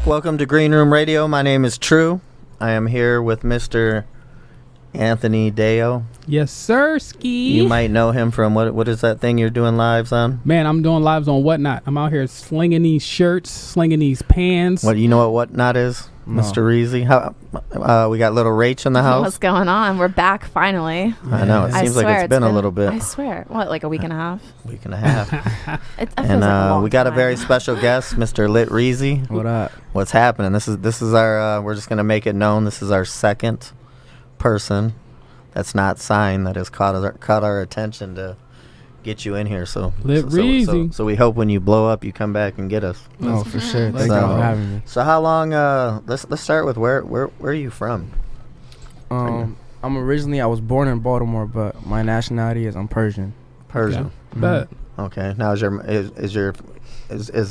Welcome to Green Room Radio. My name is True. I am here with Mr. Anthony Deo. Yes, sir, Ski. You might know him from what is that thing you're doing lives on? Man, I'm doing lives on Whatnot. I'm out here slinging these shirts, slinging these pans. What you know what Whatnot is, No. Mr. Reezy? How we got little Rach in the house. What's going on? We're back finally. I know it I seems like swear it's been a little bit, I swear. What, like a week and a half? week and a half. It feels And like a long we got a time. very special guest, Mr. Lit Reezy. What up? What's happening? This is our. We're just gonna make it known. This is our second person that's not signed that has caught our attention to get you in here. So Lit Reezy. So we hope when you blow up, you come back and get us. No, for sure. Let's Thank you go. for having me. So how long? Let's start with where are you from? I'm originally, I was born in Baltimore, but my nationality is I'm Persian. Persian. Bet. Okay. Now is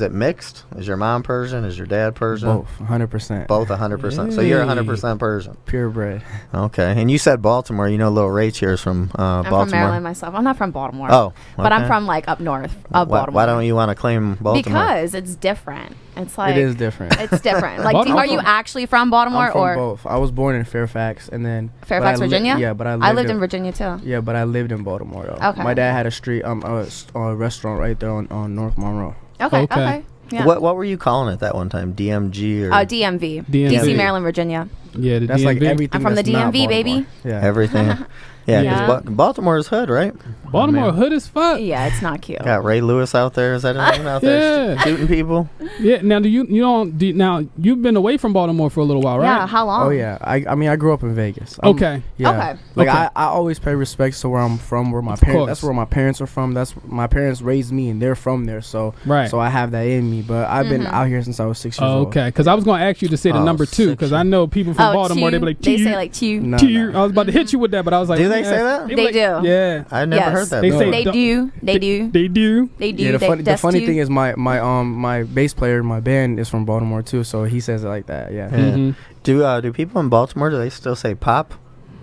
it mixed? Is your mom Persian? Is your dad Persian? Both, 100%. Both 100%. So you're Hey. 100% Persian. Purebred. Okay. And you said Baltimore. You know, little Rach here is from I'm Baltimore. from Maryland myself. I'm not from Baltimore. Oh, But I'm okay. from like up north of Why, Baltimore. why don't you want to claim Baltimore? Because it's different. It's like It is different. It's different. Like, Baltimore- are you actually from Baltimore I'm from or both. I was born in Fairfax, and then Fairfax, but Virginia? Yeah, but I lived in Virginia too. Yeah, but I lived in Baltimore though. Okay. My dad had a street, a restaurant right there on North Monroe. Okay. Okay. Okay. Yeah. What were you calling it that one time? DMG or DMV. DMV. DC, Maryland, Virginia. Yeah, the That's DMV. like everything. I'm from the that's not DMV, baby. Baltimore. Yeah. everything? Yeah, Yeah. because Baltimore is hood, right? Baltimore Man. hood as fuck. Yeah, it's not cute. Got Ray Lewis out there. Is that his name out there Yeah. shooting people? Yeah. Now, now you've been away from Baltimore for a little while, Yeah. right? How long? Oh yeah. I mean I grew up in Vegas. Okay. Yeah. Okay. Like Okay. I always pay respects to where I'm from, where my Of parents. course. That's where my parents are from. That's my parents raised me, and they're from there. So Right. So I have that in me. But I've been out here since I was 6 years old. Okay. Because I was going to ask you to say the Oh, number 2, because I know people from Baltimore, they be like, they "Cheer, say like chew. No, cheer." no. I was about to hit you with that, but I was like, Do they yeah. say that? be They like, do. Yeah. I never Yes. heard that. They before. say They don't- do. They do. They do. They do. Yeah, the That's funny do. thing is my bass player in my band is from Baltimore too, so he says it like that. Yeah. Yeah. Mhm. Do people in Baltimore, do they still say pop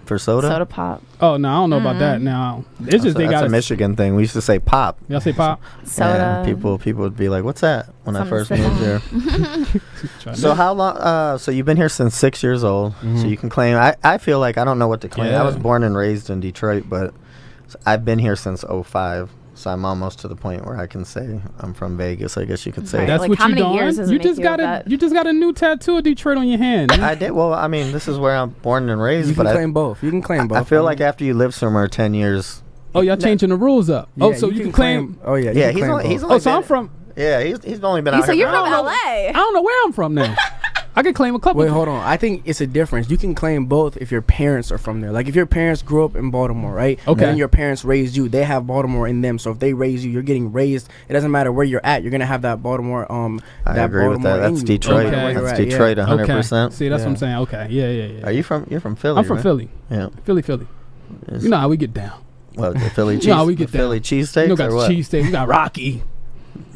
for soda? Soda pop. Oh, no, I don't know about that now. It's just they That's got a Michigan thing. We used to say pop. Y'all say pop? Soda. And people would be like, "What's that?" When I Something first to sip moved on. there. So how long? So you've been here since 6 years old. So you can claim. I feel like I don't know what to claim. Yeah. I was born and raised in Detroit, but I've been here since '05. So I'm almost to the point where I can say I'm from Vegas. I guess you could say. Right. That's Like, what how you many doing? years does it You make just you got that? you just got a new tattoo of Detroit on your hand. I did. Well, I mean, this is where I'm born and raised. You but can claim both. You can claim both. I feel like after you live somewhere 10 years. Oh, y'all changing the rules up. Yeah, oh, so you can claim. Oh yeah. you Yeah, can claim both. he's Oh, so been- I'm from. Yeah, he's only been You out so here. you're from I don't know. LA. I don't know where I'm from now. I can claim a couple. Wait, hold on. I think it's a difference. You can claim both if your parents are from there. Like if your parents grew up in Baltimore, right? Okay. And then your parents raised you. They have Baltimore in them. So if they raise you, you're getting raised. It doesn't matter where you're at. You're gonna have that Baltimore. I that agree with Baltimore that. in That's you, Detroit. no matter where you're That's at, yeah. Detroit Okay. 100%. See, that's what I'm Yeah. saying. Okay. Yeah. Are you from Philly? I'm from right? Philly. Yeah. Philly. It's- You know how we get down. Well, the Philly cheese. You know how we get the Philly down. cheesesteaks You know, got or what? cheesesteak. We got Rocky.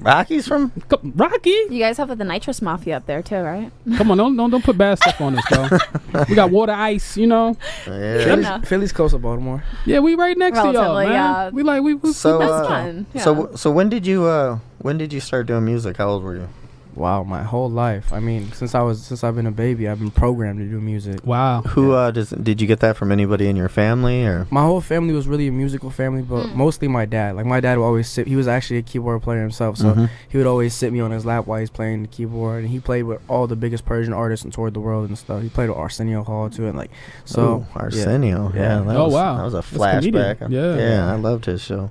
Rockies from? Rocky. You guys have the nitrous mafia up there too, right? Come on, don't put bad stuff on us, bro. We got water ice. You know. Yeah. No. Philly's close to Baltimore. Yeah, we right next to y'all, Relatively, man. yeah. We like we. So That's fun. Yeah. so when did you start doing music? How old were you? Wow, my whole life. I mean, since I've been a baby, I've been programmed to do music. Wow. Who did you get that from anybody in your family or? My whole family was really a musical family, but mostly my dad. Like my dad would always sit. He was actually a keyboard player himself, so Mhm. he would always sit me on his lap while he's playing the keyboard. And he played with all the biggest Persian artists and toured the world and stuff. He played with Arsenio Hall too, and like so. Ooh, Arsenio. Yeah. That Oh, was, wow. That was a That's a comedian. flashback. Yeah. Yeah, I loved his show.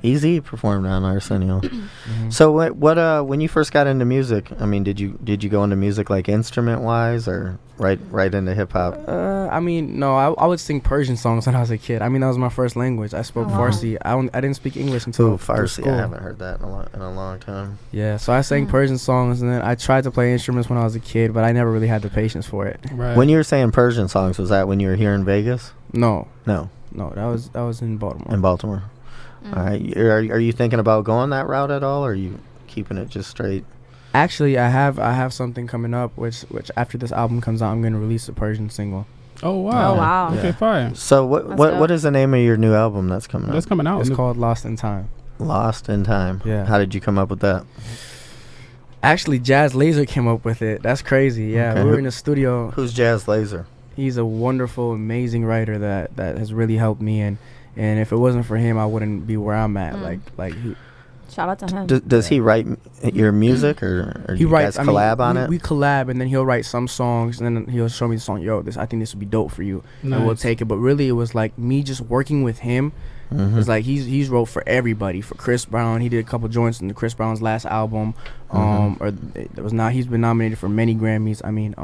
Easy performed on Arsenio. Mhm. So what when you first got into music? I mean, did you go into music like instrument wise or right into hip hop? I mean, no, I would sing Persian songs when I was a kid. I mean, that was my first language. I spoke Oh, wow. Farsi. I didn't speak English until Ooh, Farsi. school. I haven't heard that in a long time. Yeah, so I sang Persian songs, and then I tried to play instruments when I was a kid, but I never really had the patience for it. Right. When you were saying Persian songs, was that when you were here in Vegas? No, No, that was in Baltimore. in Baltimore. All right. Are you thinking about going that route at all, or are you keeping it just straight? Actually, I have something coming up, which after this album comes out, I'm gonna release a Persian single. Oh wow. Oh, wow. Okay, fire. So what That's what dope. what is the name of your new album that's coming That's out? coming out. It's called Lost in Time. Lost in Time. Yeah. How did you come up with that? Actually, Jazz Laser came up with it. That's crazy. Yeah, Okay. we were in the studio. Who's Jazz Laser? He's a wonderful, amazing writer that has really helped me, and if it wasn't for him, I wouldn't be where I'm at. Like he, Shout out to him. Does he write your music, or do he you writes. guys collab on it? We collab, and then he'll write some songs, and then he'll show me the song. Yo, I think this would be dope for you, and we'll Nice. take it. But really, it was like me just working with him. Mhm. It's like he's wrote for everybody. For Chris Brown, he did a couple joints in the Chris Brown's last album. Or it was not. He's been nominated for many Grammys. I mean,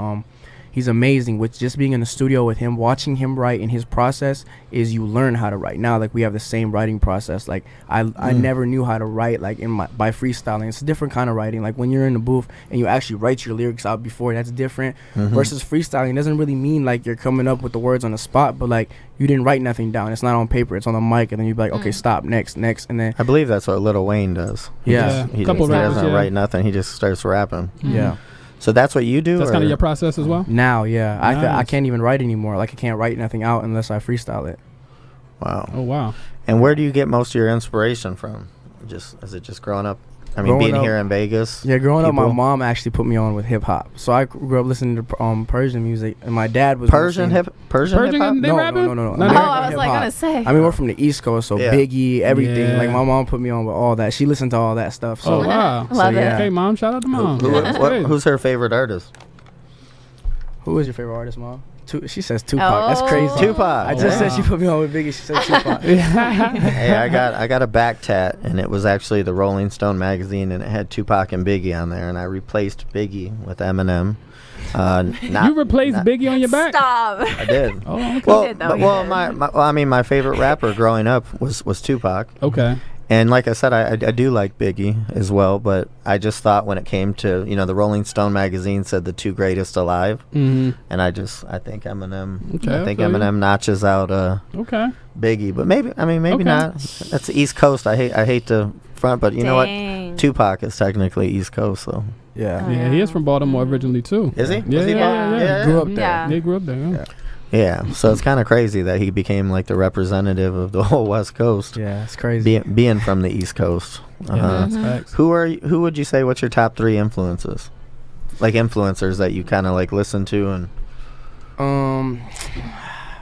he's amazing. With just being in the studio with him, watching him write, and his process is you learn how to write. Now, like, we have the same writing process. Like I never knew how to write like by freestyling. It's a different kind of writing. Like when you're in the booth and you actually write your lyrics out before, that's different. Versus freestyling, it doesn't really mean like you're coming up with the words on the spot, but like you didn't write nothing down. It's not on paper. It's on the mic, and then you be like, okay, stop, next, and then I believe that's what Lil Wayne does. Yeah. He Couple rappers, doesn't yeah. write nothing. He just starts rapping. yeah. So that's what you do? That's or- kind of your process as well. Now, yeah, I Nice. can't even write anymore. Like I can't write nothing out unless I freestyle it. Wow. Oh wow. And where do you get most of your inspiration from? Is it just growing up? I mean, Growing being up- here in Vegas. Yeah, growing up, my people- mom actually put me on with hip hop. So I grew up listening to Persian music, and my dad was Persian mostly- Persian hip hop. They No, rapping? no. No, Oh, American I was like hip-hop. gonna say. I mean, we're from the East Coast, so Yeah. Biggie, everything. Yeah. Like my mom put me on with all that. She listened to all that stuff. So Oh wow. Love So, it. yeah. Okay, mom. Shout out to mom. That's great. Who's her favorite artist? who is your favorite artist, mom? She says Tupac. That's crazy. Oh. Tupac. I just said she put me on with Biggie. She said Tupac. Hey, I got a back tat, and it was actually the Rolling Stone magazine, and it had Tupac and Biggie on there, and I replaced Biggie with Eminem. You replaced Biggie on your back? Stop. I did. Oh, okay. Well, did, though, but- you well, did. my favorite rapper growing up was Tupac, Okay. and like I said, I do like Biggie as well. But I just thought when it came to the Rolling Stone magazine said the two greatest alive, Mm-hmm. and I think Eminem. Okay, I think I feel you. Eminem notches out Okay. Biggie, but maybe Okay. not. That's the East Coast. I hate to front, but you know what? Dang. Tupac is technically East Coast, so Yeah. Oh, Yeah, he is from Baltimore originally too. is he? Yeah, Was he yeah, born- yeah. Grew up there. Yeah. They grew up there. Yeah. Yeah. Yeah, so it's kind of crazy that he became like the representative of the whole West Coast, Yeah, it's crazy. being from the East Coast. Yeah, Uh-huh. that's facts. Who would you say? What's your top 3 influences? Like influencers that you kind of like listen to and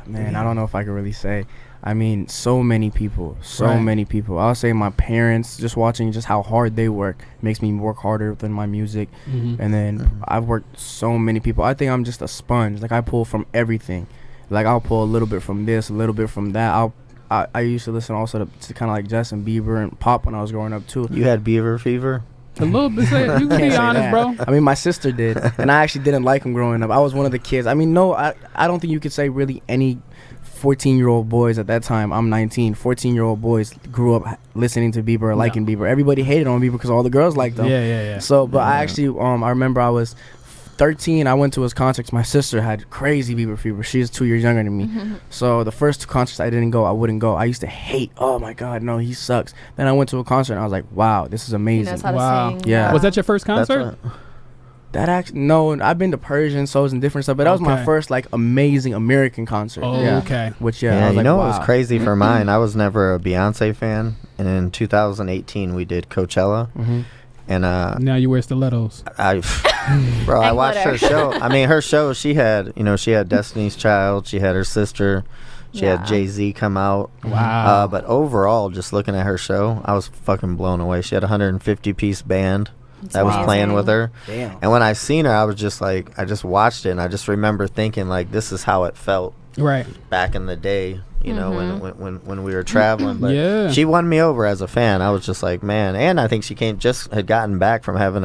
Man, I don't know if I could really say. I mean, so many people. Right. Many people. I'll say my parents, just watching just how hard they work makes me work harder than my music. Mhm. And then I've worked so many people. I think I'm just a sponge. Like I pull from everything. Like I'll pull a little bit from this, a little bit from that. I used to listen also to kind of like Justin Bieber and pop when I was growing up too. you had Beaver Fever? A little bit. You can Can't be say honest, that. bro. I mean, my sister did, and I actually didn't like him growing up. I was one of the kids. I mean, no, I don't think you could say really any 14-year-old boys at that time. I'm 19. 14-year-old boys grew up listening to Bieber or liking Bieber. Everybody hated on Bieber because all the girls liked him. Yeah. So, but I actually, I remember I was 13. I went to his concerts. My sister had crazy Bieber fever. She's 2 years younger than me. So the first 2 concerts I didn't go, I wouldn't go. I used to hate. Oh my God, no, he sucks. Then I went to a concert and I was like, wow, this is He amazing. knows how to Wow. sing. Yeah. Was that your first That's concert? what- That actually, no, I've been to Persian shows and different stuff, but that was my Okay. first like amazing American concert. Oh, yeah. okay. Which Yeah, I was you like, know wow. what was crazy for mine? I was never a Beyonce fan, and in 2018 we did Coachella, Mhm. and Now you wear stilettos. I bro, I And watched her glitter. show. I mean, her show. She had Destiny's Child. She had her sister. She Yeah. had Jay-Z come out. Wow. But overall, just looking at her show, I was fucking blown away. She had a 150-piece band that was playing with her. Damn. And when I seen her, I was just like, I just watched it, and I just remember thinking like, this is how it felt Right. back in the day. You know, when we were traveling. But Yeah. she won me over as a fan. I was just like, man. And I think she had gotten back from having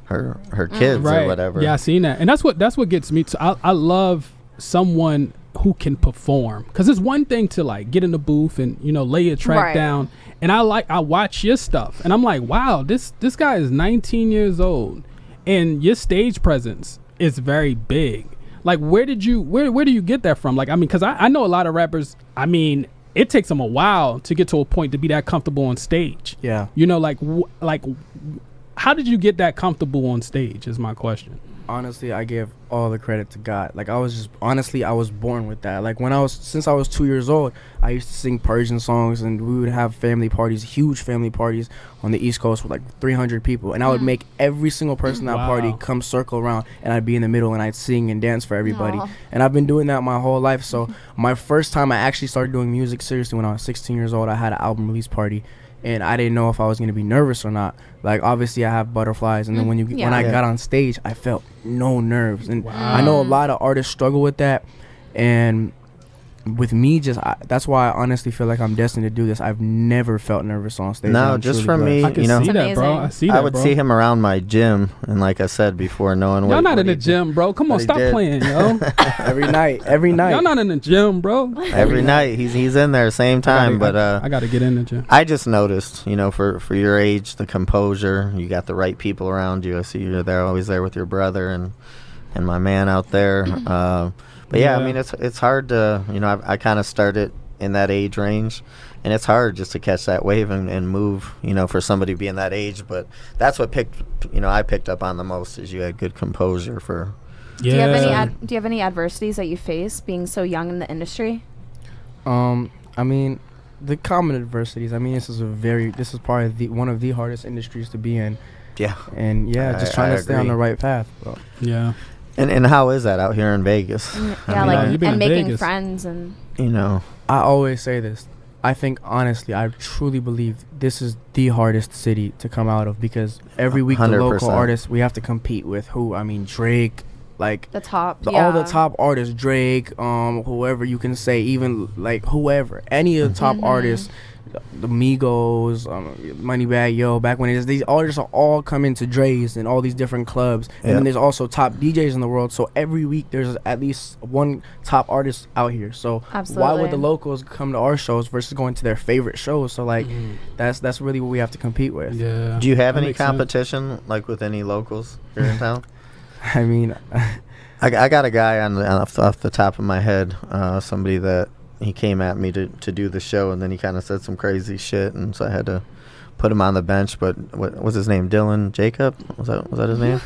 her kids Right. or whatever. Yeah, I seen that, and that's what gets me. I love someone who can perform, because it's one thing to like get in the booth and lay a track Right. down, and I watch your stuff and I'm like, wow, this guy is 19 years old and your stage presence is very big. Like, where do you get that from? Like, I mean, because I know a lot of rappers, I mean, it takes them a while to get to a point to be that comfortable on stage. Yeah. how did you get that comfortable on stage? Is my question. Honestly, I give all the credit to God. Like I was born with that. Like since I was 2 years old, I used to sing Persian songs, and we would have family parties, huge family parties on the East Coast with like 300 people, and I would make every single person at that party come circle around, and I'd be in the middle and I'd sing and dance for everybody. Aww. And I've been doing that my whole life. So my first time I actually started doing music seriously when I was 16 years old, I had an album release party. And I didn't know if I was going to be nervous or not. Like, obviously, I have butterflies. And then when I got on stage, I felt no nerves. And I know a lot of artists struggle with that. And with me, that's why I honestly feel like I'm destined to do this. I've never felt nervous on stage. No, just for me, I can see that, bro. I see that, I would see him around my gym, and like I said before, knowing y'all not in the gym, bro. Come on, stop playing, yo. Every night. Y'all not in the gym, bro. Every night, he's in there same time. I gotta get in the gym. I just noticed, for your age, the composure. You got the right people around you. I see you're there, always there with your brother and my man out there. But yeah, I mean, it's hard to, I kind of started in that age range, and it's hard just to catch that wave and move, for somebody being that age. But that's what I picked up on the most, is you had good composure for. Yeah. Do you have any adversities that you face being so young in the industry? I mean, the common adversities. I mean, this is probably one of the hardest industries to be in. Yeah. And just trying to stay on the right path. Bro. Yeah. And how is that out here in Vegas? Yeah, and making Vegas. Friends and. I always say this. I think, honestly, I truly believe this is the hardest city to come out of, because every week 100%. The local artists, we have to compete with who? I mean, Drake, like the top, all the top artists, Drake, whoever you can say, even like whoever, any of the top artists, the Migos, Moneybagg Yo, back when these artists are all coming to Dre's and all these different clubs, and then there's also top DJs in the world. So every week there's at least one top artist out here. So why would the locals come to our shows versus going to their favorite shows? So like that's really what we have to compete with. Yeah. Do you have any competition like with any locals here in town? I mean, I got a guy off the top of my head, somebody that. He came at me to do the show, and then he kind of said some crazy shit, and so I had to put him on the bench. But what was his name? Dylan Jacob? Was that his name?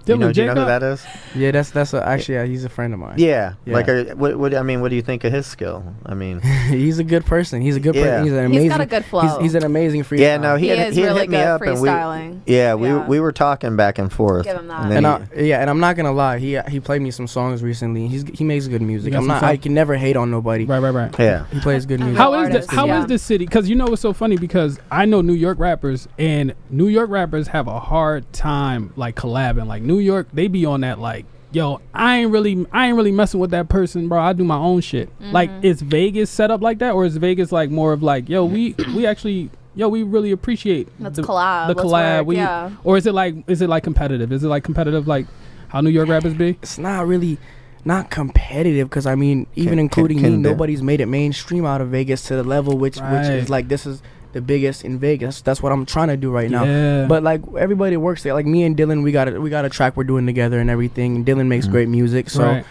Do you know who that is? Yeah, that's actually he's a friend of mine. Yeah. Like, what do you think of his skill? I mean, he's a good person. He's a good person. He's an amazing. He's got a good flow. He's an amazing freestyler. Yeah, no, he is had really hit me good up, freestyling. and we were talking back and forth. Give him that. And I'm not gonna lie. He played me some songs recently. He makes good music. I can never hate on nobody. Right. Yeah. He plays good music. How is the city? Because it's so funny, because I know New York rappers, and New York rappers have a hard time like collabing. Like New York, they be on that like, yo, I ain't really messing with that person, bro. I do my own shit. Like, is Vegas set up like that, or is Vegas like more of like, yo, we actually, we really appreciate the collab. Let's work, or is it like competitive? Is it like competitive like how New York rappers be? It's not really. Not competitive, because I mean, even including me, nobody's made it mainstream out of Vegas to the level which is like, this is the biggest in Vegas. That's what I'm trying to do right now. But like, everybody works there. Like me and Dylan, we got a track we're doing together and everything. And Dylan makes great music. So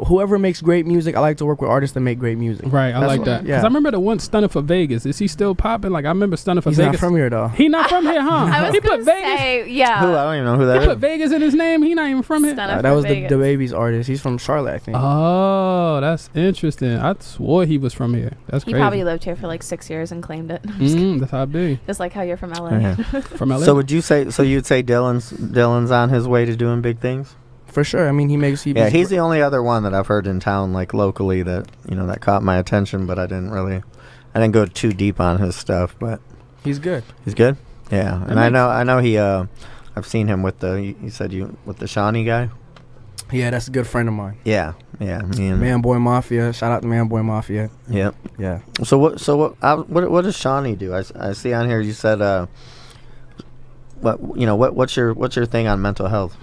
whoever makes great music, I like to work with artists that make great music. Right, I like that. Because I remember the one Stunner for Vegas. Is he still popping? Like, I remember Stunner for Vegas. He's not from here though. He not from here, huh? He put Vegas. Who? I don't even know who that is. He put Vegas in his name. He not even from here. That was the baby's artist. He's from Charlotte, I think. Oh, that's interesting. I swore he was from here. That's crazy. He probably lived here for like 6 years and claimed it. That's how it be. Just like how you're from LA. From LA. So you'd say Dylan's on his way to doing big things? For sure. I mean, he's the only other one that I've heard in town, like locally, that that caught my attention, but I didn't go too deep on his stuff, but he's good. He's good. Yeah, and I know he. I've seen him with with the Shawnee guy. Yeah, that's a good friend of mine. Yeah. Man Boy Mafia. Shout out to Man Boy Mafia. Yep. Yeah. So what does Shawnee do? I see on here you said what's your thing on mental health?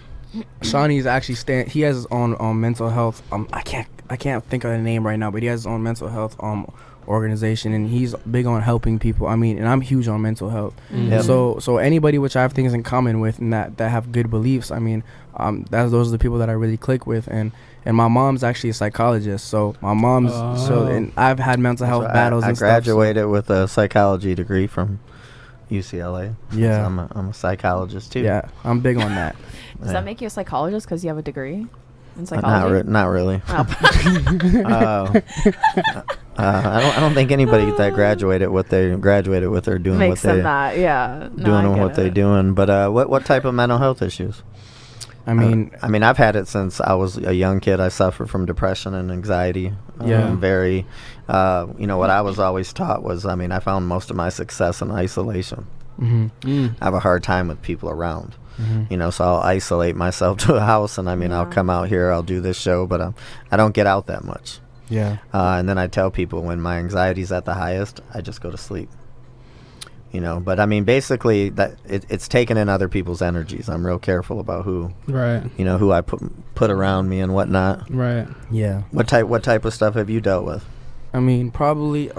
Shawnee's actually he has his own mental health. I can't think of the name right now, but he has his own mental health organization, and he's big on helping people. I mean, and I'm huge on mental health. So anybody which I have things in common with and that have good beliefs, I mean, those are the people that I really click with. And my mom's actually a psychologist, so my mom's and I've had mental health battles. I graduated with a psychology degree from UCLA. Yeah. So I'm a psychologist too. Yeah, I'm big on that. Does Yeah. that make you a psychologist because you have a degree in Not, psychology? not really. Oh. I don't think anybody that graduated what they graduated with are doing Makes what they them that, yeah. No, I doing get what they're it. doing. But what type of mental health issues? I mean, I mean, I've had it since I was a young kid. I suffer from depression and anxiety. Yeah. Very, what I was always taught was, I mean, I found most of my success in isolation. mhm, I have a hard time with people around. mhm. So I'll isolate myself to a house, and I mean, I'll Yeah. come out here, I'll do this show, but I don't get out that much. Yeah. And then I tell people when my anxiety's at the highest, I just go to sleep. But I mean, basically, that it's taking in other people's energies. I'm real careful about who I put around me and whatnot. Right. Yeah. What type of stuff have you dealt with? I mean, probably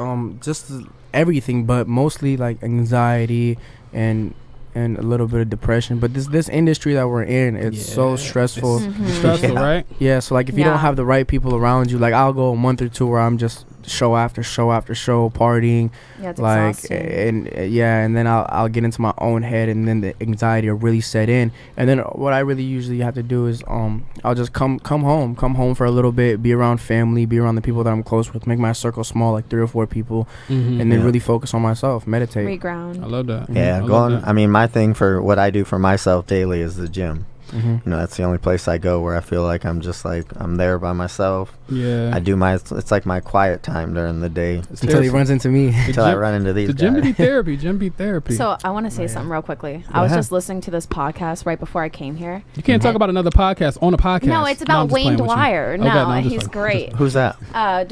just everything, but mostly like anxiety and a little bit of depression. But this industry that we're in, it's so stressful. Stressful, right? Yeah, so like if you Yeah. don't have the right people around you, like I'll go a month or two where I'm just show after show after show partying, Yeah, it's like exhausting. and then I'll get into my own head, and then the anxiety will really set in. And then what I really usually have to do is I'll just come home for a little bit, be around family, be around the people that I'm close with, make my circle small, like 3 or 4 people, and then Yeah. really focus on myself, meditate. I Reground. love that. Yeah, I love going. that. I mean, my thing for what I do for myself daily is the gym. Mm-hmm. That's the only place I go where I feel like I'm just like I'm there by myself. Yeah. I do it's like my quiet time during the day It's Until he therapy. runs into me. until I run into these The gym guys. be therapy. Gym be therapy. So I want to say something real quickly. Go I was ahead. just listening to this podcast right before I came here. you can't talk about another podcast on a podcast. No, it's I'm about just Wayne playing with you. Dwyer. Okay, No, I'm just he's playing. great. Who's that?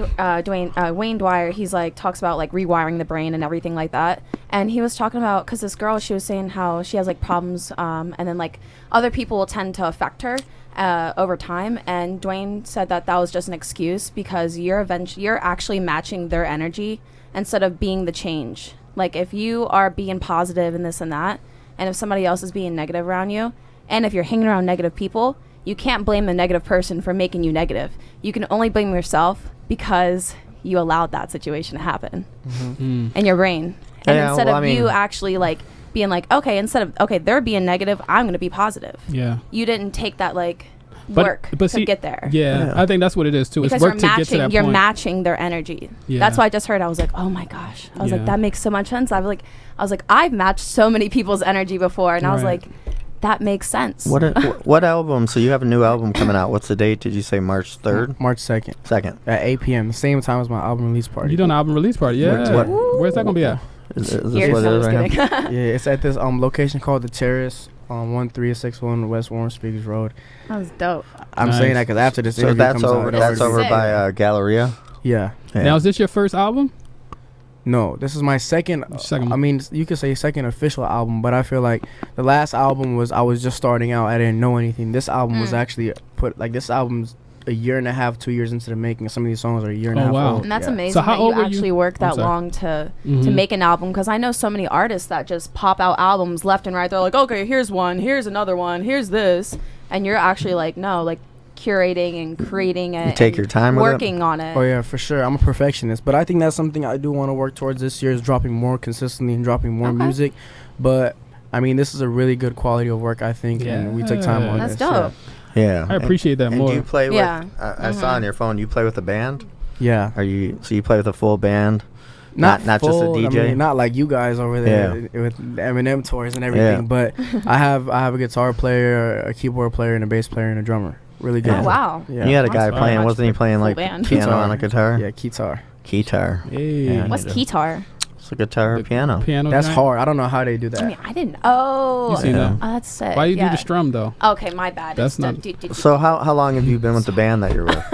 Wayne Dwyer, he's like talks about like rewiring the brain and everything like that. And he was talking about because this girl, she was saying how she has like problems, and then like other people will tend to affect her over time. And Dwayne said that was just an excuse because you're actually matching their energy instead of being the change. Like if you are being positive and this and that, and if somebody else is being negative around you, and if you're hanging around negative people, you can't blame the negative person for making you negative. You can only blame yourself because you allowed that situation to happen in your brain. And Yeah, instead well, of I mean- you actually like being like, okay, they're being negative, I'm going to be positive. Yeah. You didn't take that like But- work but to see- get there. Yeah, Yeah. I think that's what it is too. Because It's work to get to that you're point. matching their energy. Yeah. That's why I just heard. I was like, oh my gosh. I was Yeah. like, that makes so much sense. I was like, I've matched so many people's energy before, and I was Right. like, that makes sense. What album? So you have a new album coming out. What's the date? Did you say March 3rd? March 2nd 2nd? at 8 p.m. the same time as my album release party. You doing an album release party? Yeah. What- Where's that gonna be at? Is Here, this what it no, is I'm right just now? kidding. Yeah, it's at this location called the Terrace on 1361 West Warren Speakers Road. That was dope. I'm Nice. saying that because after this So interview that's comes out, over. it'll That's already over be- Sick. by Galleria. Yeah. Yeah. Now, is this your first album? No, this is my second. Second. I mean, you could say second official album, but I feel like the last album I was just starting out. I didn't know anything. This album was actually this album's a year and a half, 2 years into the making. Some of these songs are a year and a Oh, half wow. old. And that's Yeah. amazing So how that old you were you? actually work I'm that sorry. long to Mhm. make an album. Because I know so many artists that just pop out albums left and right. They're like, okay, here's one, here's another one, here's this, and you're actually like, no, like curating and creating it. You take and your time with it? working on it. Oh yeah, for sure. I'm a perfectionist, but I think that's something I do want to work towards this year is dropping more consistently and dropping more Okay. music. But I mean, this is a really good quality of work, I think, and we took time on That's this. dope. Yeah. I appreciate that and more. do you play with? Yeah. I saw on your phone. You play with a band? Yeah. So you play with a full band? Not just a full, DJ? I mean, not like you guys over there with Eminem tours and everything. Yeah. But I have a guitar player, a keyboard player, and a bass player and a drummer. Really good. Yeah. Oh, wow. Yeah. You had a That's guy fine. playing. Much Wasn't he playing full like band. piano on a guitar? Yeah, guitar. Guitar. Hey. Yeah. What's keytar? It's a guitar or The piano. Piano. That's joint? hard. I don't know how they do that. I mean, I didn't. Oh, You seen Yeah. that? that's sick. Why you do yeah. the strum though? Okay, my bad. That's It's not- So how long have you been with the band that you're with?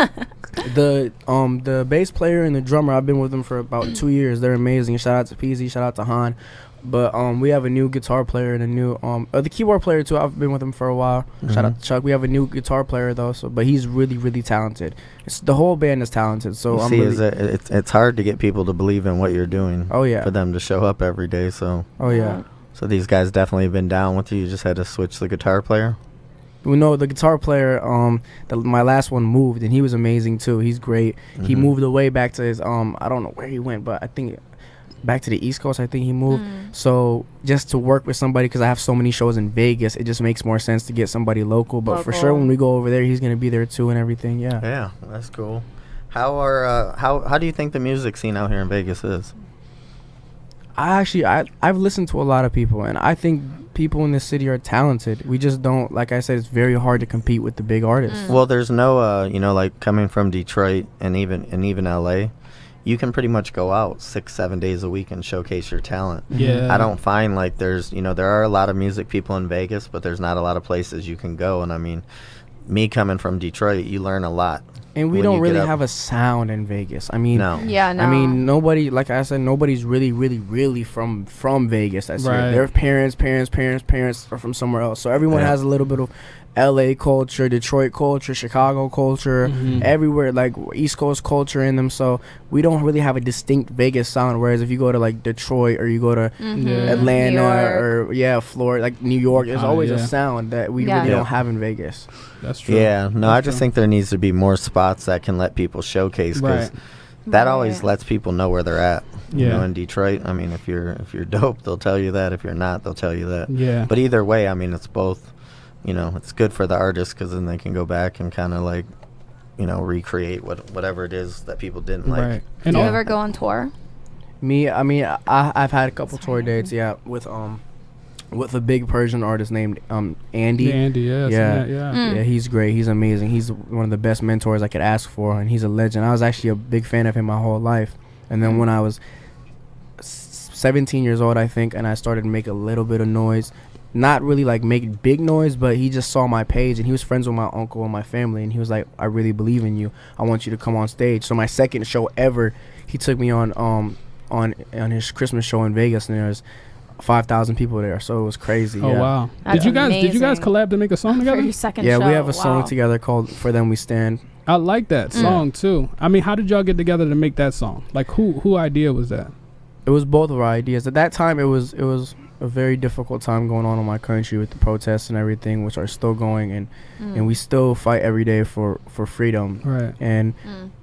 The bass player and the drummer, I've been with them for about 2 years. They're amazing. Shout out to PZ, shout out to Han. But we have a new guitar player and a new the keyboard player too. I've been with him for a while. Shout out to Chuck. We have a new guitar player though, but he's really really talented. The whole band is talented. So You I'm see, really, it's hard to get people to believe in what you're doing. Oh, yeah. For them to show up every day. So yeah. so these guys definitely have been down with you. You just had to switch the guitar player. We know the guitar player. My last one moved, and he was amazing too. He's great. He moved away back to his I don't know where he went, but I think back to the East Coast. I think he moved. So just to work with somebody, because I have so many shows in Vegas, it just makes more sense to get somebody local. But for sure, when we go over there, he's gonna be there too and everything. Yeah. Yeah, that's cool. How do you think the music scene out here in Vegas is? I've listened to a lot of people, and I think people in this city are talented. We just don't, like I said, it's very hard to compete with the big artists. Well, there's no, like coming from Detroit and even LA, you can pretty much go out 6-7 days a week and showcase your talent. Yeah. I don't find like there's, there are a lot of music people in Vegas, but there's not a lot of places you can go. And I mean, me coming from Detroit, you learn a lot. And we don't really have a sound in Vegas. I mean, no. Yeah, no. I mean, nobody, like I said, nobody's really from Vegas. That's Right. here. Their parents are from somewhere else. So everyone has a little bit of LA culture, Detroit culture, Chicago culture, everywhere, like East Coast culture in them. So we don't really have a distinct Vegas sound. Whereas if you go to like Detroit or you go to Atlanta or Florida, like New York, there's always a sound that we really don't have in Vegas. That's true. Yeah, no, I just think there needs to be more spots that can let people showcase, because that always lets people know where they're at. You know, in Detroit, I mean, if you're dope, they'll tell you that. If you're not, they'll tell you that. Yeah. But either way, I mean, it's both. It's good for the artists, because then they can go back and kind of like, recreate whatever it is that people didn't like. Right. Do you ever go on tour? Me, I mean, I've had a couple tour dates, with a big Persian artist named Andy. Andy, Yeah, he's great. He's amazing. He's one of the best mentors I could ask for, and he's a legend. I was actually a big fan of him my whole life. And then when I was 17 years old, I think, and I started to make a little bit of noise, not really like making big noise, but he just saw my page, and he was friends with my uncle and my family, and he was like, I really believe in you. I want you to come on stage. So my second show ever, he took me on his Christmas show in Vegas, and there was 5,000 people there, so it was crazy. Oh wow! That's Did you guys collab to make a song together? For your second Yeah, show. we have a song together called "For Them We Stand." I like that song too. I mean, how did y'all get together to make that song? Like, who idea was that? It was both of our ideas. At that time, it was a very difficult time going on in my country with the protests and everything, which are still going, and we still fight every day for freedom. Right.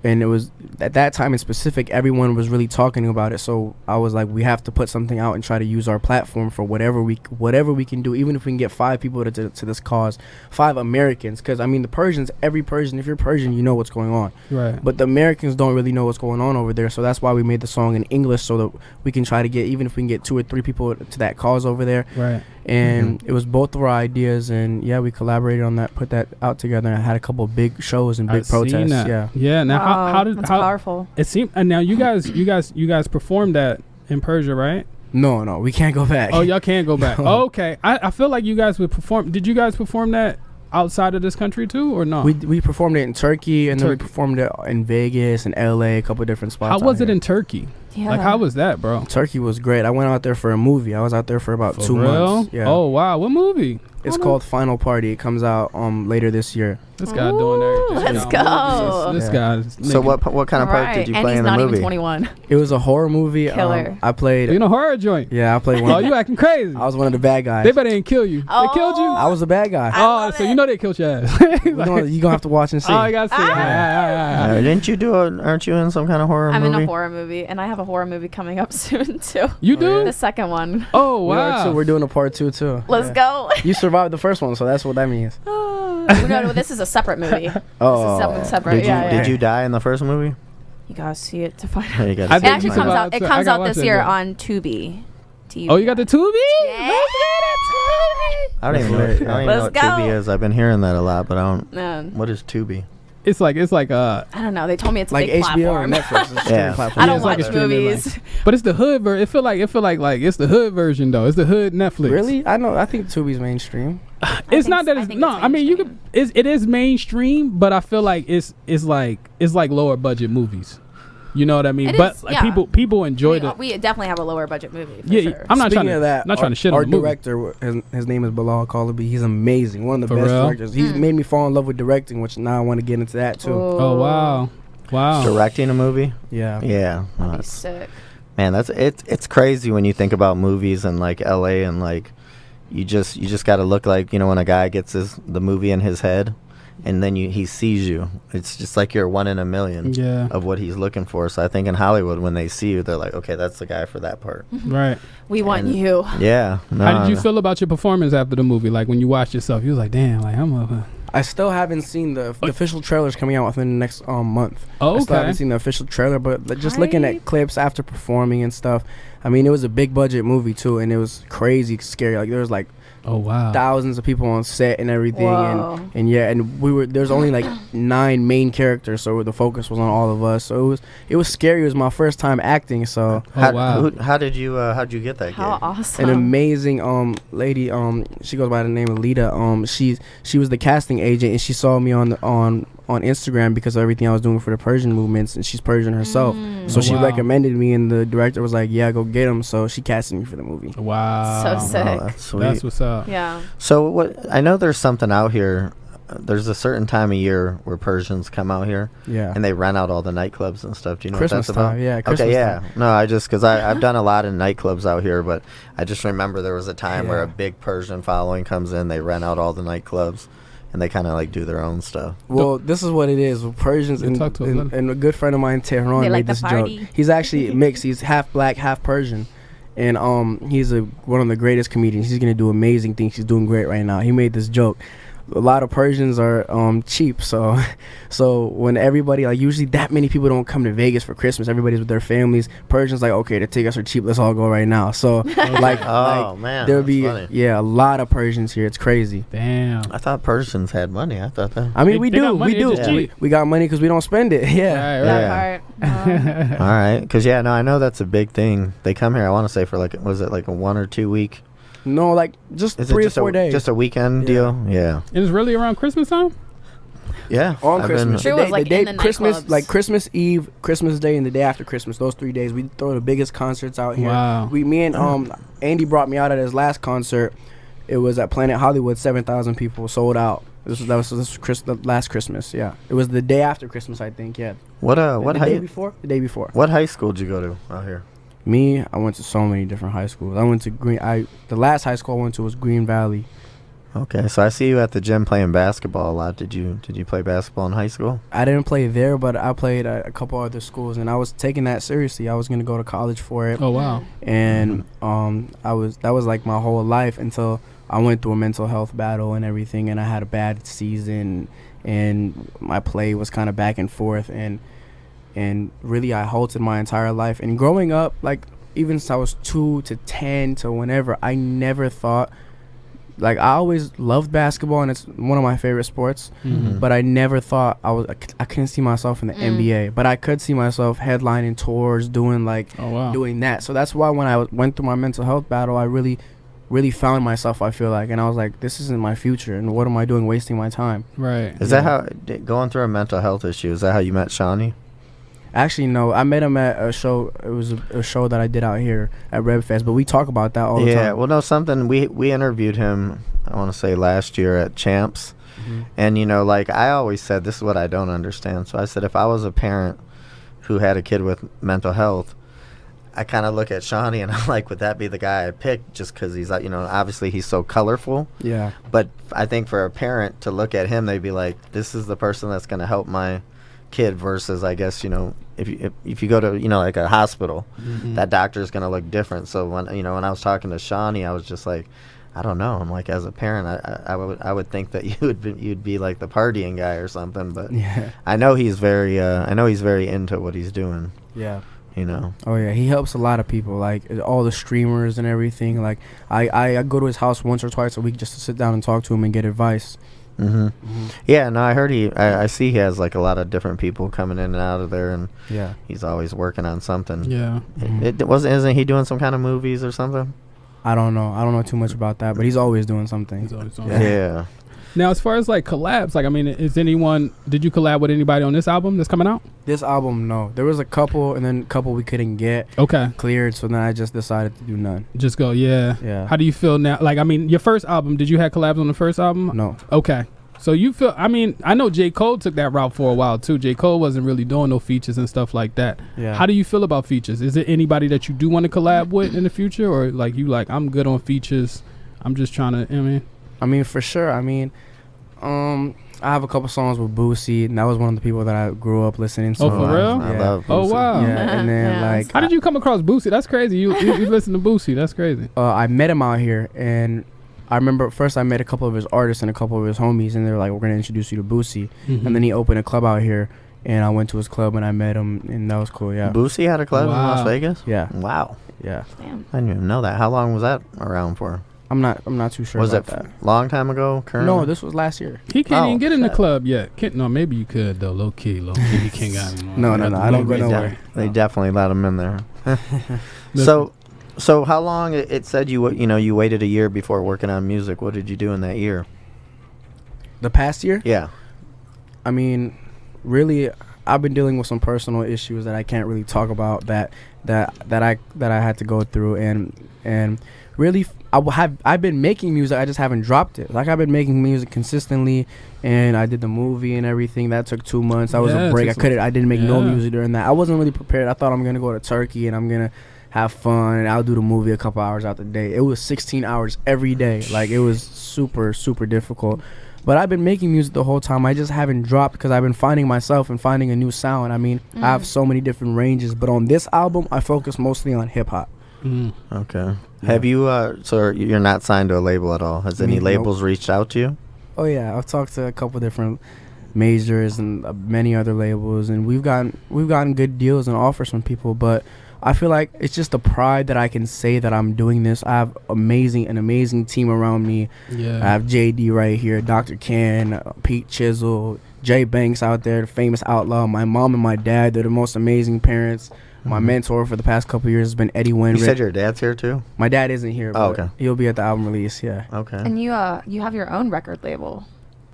And it was at that time in specific, everyone was really talking about it. So I was like, we have to put something out and try to use our platform for whatever we can do, even if we can get 5 people to this cause, 5 Americans. Because I mean, the Persians, every Persian, if you're Persian, you know what's going on. Right. But the Americans don't really know what's going on over there. So that's why we made the song in English, so that we can try to get, even if we can get 2 or 3 people to that cause over there. Right. And it was both of our ideas, and we collaborated on that, put that out together, and I had a couple of big shows and big protests. Yeah. Now how did that's powerful. it seemed? And now you guys performed that in Persia, right? No, we can't go back. Oh, y'all can't go back. Oh, okay. I feel like you guys would perform. Did you guys perform that outside of this country too, or no? We performed it in Turkey, and then we performed it in Vegas and LA, a couple of different spots. How was it in Turkey? Yeah. Like, how was that, bro? Turkey was great. I went out there for a movie. I was out there for about 2 months. Yeah. Oh wow, what movie? It's called Final Party. It comes out later this year. This guy doing everything. Let's go. This guy's So what kind of part did you play in the and he's movie? not even 21. It was a horror movie. Killer. I played. You know, horror joint. Yeah, I played one. Oh, you acting crazy. I was one of the bad guys. They better ain't kill you. Oh. They killed you. I was a bad guy. Oh, so you know they killed your ass. You gonna have to watch and see. Oh, I gotta see. Didn't you aren't you in some kind of horror I'm movie? in a horror movie, and I have a horror movie coming up soon too. You do? The second one. Oh We are wow. too. We're doing a part 2 too. Let's go. You survived the first one, so that's what that means. No, this is a separate movie. Oh. This is separate. Did you die in the first movie? You gotta see it to find Yeah, out. you gotta I see It think actually you comes survived out. It too. I comes gotta out watch this that year joint. on Tubi. Oh, you got the Tubi? Yeah. I don't even know Let's what go. Tubi is. I've been hearing that a lot, but I don't. Man, What is Tubi? It's like I don't know. They told me it's a Like big HBO platform. or Netflix. It's a streaming Yeah. platform. I don't it's like a watch streaming, movies. but it's the hood version. It feel like it's the hood version though. It's the hood Netflix. Really? I think Tubi's mainstream. It's not that I it's think no. it's I mean, you mainstream. could. It is mainstream, but I feel like it's like lower budget movies. You know what I mean? It But is, like yeah. people enjoyed it. We definitely have a lower budget movie. For Yeah, sure. I'm not Speaking trying to of that, not trying to shit our on the movie. director, his name is Bilal Kalabi. He's amazing. One of the For best real? directors. He's made me fall in love with directing, which now I want to get into that too. Oh wow. Directing a movie? Yeah. Yeah. That'd be That's- sick. Man, it's crazy when you think about movies and like LA, and like you just got to look like, when a guy gets the movie in his head, and then he sees you. It's just like you're 1 in a million Yeah. of what he's looking for. So I think in Hollywood, when they see you, they're like, okay, that's the guy for that part. Right. We want And- you. Yeah. No, How did you feel about your performance after the movie? Like when you watched yourself, you was like, damn, like I'm a. I still haven't seen the official trailers coming out within the next month. Oh, I still okay. haven't seen the official trailer, but just looking Hype. at clips after performing and stuff. I mean, it was a big budget movie too, and it was crazy scary. Like there was like Oh wow. thousands of people on set and everything, Whoa. and yeah, and there's only like 9 main characters, so the focus was on all of us. So it was scary. It was my first time acting, so Oh wow. How did you get that How gig? awesome. an amazing lady, she goes by the name of Lita. She was the casting agent, and she saw me on Instagram because of everything I was doing for the Persian movements, and she's Persian herself. So Oh, she wow. recommended me, and the director was like, yeah, go get him. So she casted me for the movie. Wow. So sick. Oh, that's sweet. That's what's up. Yeah. So what? I know there's something out here. There's a certain time of year where Persians come out here Yeah. and they rent out all the nightclubs and stuff. Do you know Christmas what that's about? time, yeah, Christmas okay, yeah. time. No, I just because I've done a lot of nightclubs out here, but I just remember there was a time where a Yeah. big Persian following comes in. They rent out all the nightclubs and they kind of like do their own stuff. Well, this is what it is. Persians Yeah, and, talk to us, and, and a good friend of mine, Tehran, They made like the this joke. party. He's actually mixed. He's half black, half Persian, and he's one of the greatest comedians. He's gonna do amazing things. He's doing great right now. He made this joke. A lot of Persians are cheap, so when everybody, like, usually that many people don't come to Vegas for Christmas. Everybody's with their families. Persians like, okay, the tickets are cheap. Let's all go right now. So like, Oh man, there'll that's be funny. a lot of Persians here. It's crazy. Damn. I thought Persians had money. I thought that. I mean, They got money, we do. it's just cheap. We got money because we don't spend it. Yeah. Right, Yeah. That part. All right, because no, I know that's a big thing. They come here. I want to say for like, was it like a 1 or 2 week? No, like just Is 3 it or just 4 days. Just a weekend Yeah. deal? Yeah, And it's really around Christmas time? yeah. on I've Christmas. Sure The was, day- like, the in day the Christmas, nightclubs. like Christmas Eve, Christmas Day, and the day after Christmas. Those 3 days, we throw the biggest concerts out here. Wow. Me and Andy brought me out at his last concert. It was at Planet Hollywood. 7,000 people sold out. This was the last Christmas. Yeah, it was the day after Christmas, I think. Yeah. What the high day before? The day before. what high school did you go to out here? Me, I went to so many different high schools. I went to the last high school I went to was Green Valley. Okay, so I see you at the gym playing basketball a lot. Did you play basketball in high school? I didn't play there, but I played at a couple other schools, and I was taking that seriously. I was gonna go to college for it, Oh wow. and that was like my whole life until I went through a mental health battle and everything, and I had a bad season, and my play was kind of back and forth, and really I halted my entire life. And growing up, like even since I was 2 to 10 to whenever, I never thought. Like, I always loved basketball, and it's one of my favorite sports. Mhm. But I never thought I couldn't see myself in the NBA. But I could see myself headlining tours, doing Oh wow. doing that. So that's why when I went through my mental health battle, I really found myself, I feel like. And I was like, this isn't my future, and what am I doing wasting my time? Right. Is that how going through a mental health issue? Is that how you met Shawnee? Actually, no. I met him at a show. It was a show that I did out here at Red Fest, but we talk about that all the time. Yeah, well, no, something we interviewed him. I want to say last year at Champs, and like I always said, this is what I don't understand. So I said, if I was a parent who had a kid with mental health, I kind of look at Shawnee and I'm like, would that be the guy I picked just because he's like, obviously he's so colorful. Yeah. But I think for a parent to look at him, they'd be like, this is the person that's going to help my kid versus, I guess, if you go to, like a hospital, that doctor is going to look different. So when I was talking to Shawnee, I was just like, I don't know. I'm like, as a parent, I would think that you'd be like the partying guy or something. But Yeah. I know he's very into what he's doing. Yeah. Oh yeah, he helps a lot of people, like all the streamers and everything. Like I go to his house once or twice a week just to sit down and talk to him and get advice. Yeah, no, I heard I see he has like a lot of different people coming in and out of there, and Yeah. he's always working on something. Yeah. Isn't he doing some kind of movies or something? I don't know too much about that, but he's always doing something. He's always on. Yeah. Now, as far as like collabs, like I mean, did you collab with anybody on this album that's coming out? This album, no. There was a couple, and then a couple we couldn't get Okay. cleared, so then I just decided to do none. Just go, yeah. Yeah. How do you feel now? Like, I mean, your first album, did you have collabs on the first album? No. Okay. So you feel, I mean, I know J. Cole took that route for a while too. J. Cole wasn't really doing no features and stuff like that. Yeah. How do you feel about features? Is there anybody that you do want to collab with in the future? Or like I'm good on features. I'm just trying to, I mean, for sure. I mean, I have a couple songs with Boosie, and that was one of the people that I grew up listening to. Oh, for real? I Yeah. love Oh Boosie. wow. Yeah, and then Yeah. like How did you come across Boosie? That's crazy. You listen to Boosie. That's crazy. I met him out here, and I remember first I met a couple of his artists and a couple of his homies, and they were like, "We're gonna introduce you to Boosie," Mhm. and then he opened a club out here, and I went to his club and I met him, and that was cool. Yeah, Boosie had a club in Las Wow. Vegas? yeah, Wow. yeah. Damn. I didn't even know that. How long was that around for? I'm not too sure Was it about that. long time ago? Current? No, this was last year. He can't Oh, even get in the shit. club yet. No, maybe you could though. Low key. He can't get in. No, I don't go nowhere. They definitely let him in there. Listen. So how long? It said you waited a year before working on music. What did you do in that year? The past year, Yeah. I mean, really, I've been dealing with some personal issues that I can't really talk about that I had to go through, and really I've been making music. I just haven't dropped it. Like I've been making music consistently, and I did the movie and everything. That took 2 months. That was Yeah, a it break. took I didn't make no yeah. music during that. I wasn't really prepared. I thought I'm gonna go to Turkey and I'm gonna have fun and I'll do the movie a couple hours out the day. It was 16 hours every day. Like it was super difficult. But I've been making music the whole time. I just haven't dropped because I've been finding myself and finding a new sound. I mean, I have so many different ranges, but on this album, I focus mostly on hip hop. Mm. Okay. Yeah. Have you? So you're not signed to a label at all? Has any Nope. labels reached out to you? Oh yeah, I've talked to a couple different majors and many other labels, and we've gotten good deals and offers from people. But I feel like it's just the pride that I can say that I'm doing this. I have an amazing team around me. Yeah. I have JD right here, Dr. Ken, Pete Chisel, Jay Banks out there, the famous outlaw. My mom and my dad, they're the most amazing parents. My Mhm. mentor for the past couple years has been Eddie You Winrick. said your dad's here too. My dad isn't here, Oh, but okay. he'll be at the album release. Yeah. Okay. And you have your own record label.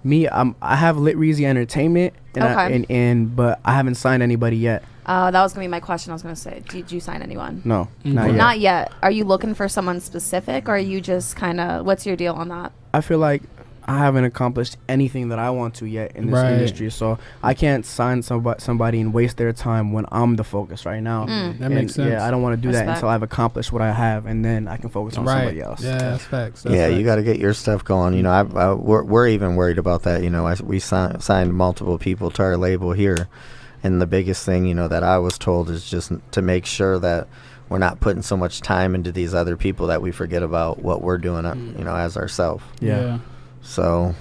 Me, I have Lit Reezy Entertainment, and Okay. but I haven't signed anybody yet. That was gonna be my question. I was gonna say, did you sign anyone? No, Okay. not yet. Not yet. Are you looking for someone specific, or are you just kind of? What's your deal on that? I feel like I haven't accomplished anything that I want to yet in this Right. industry, so I can't sign somebody and waste their time when I'm the focus right now. That makes sense. Yeah, I don't want to do that Respect. until I've accomplished what I have, and then I can focus on Right. somebody else. Yeah, that's facts. That's Yeah, you facts. got to get your stuff going. You know, we're even worried about that. You know, we signed multiple people to our label here, and the biggest thing, you know, that I was told is just to make sure that we're not putting so much time into these other people that we forget about what we're doing, you know, as ourselves. Yeah. So,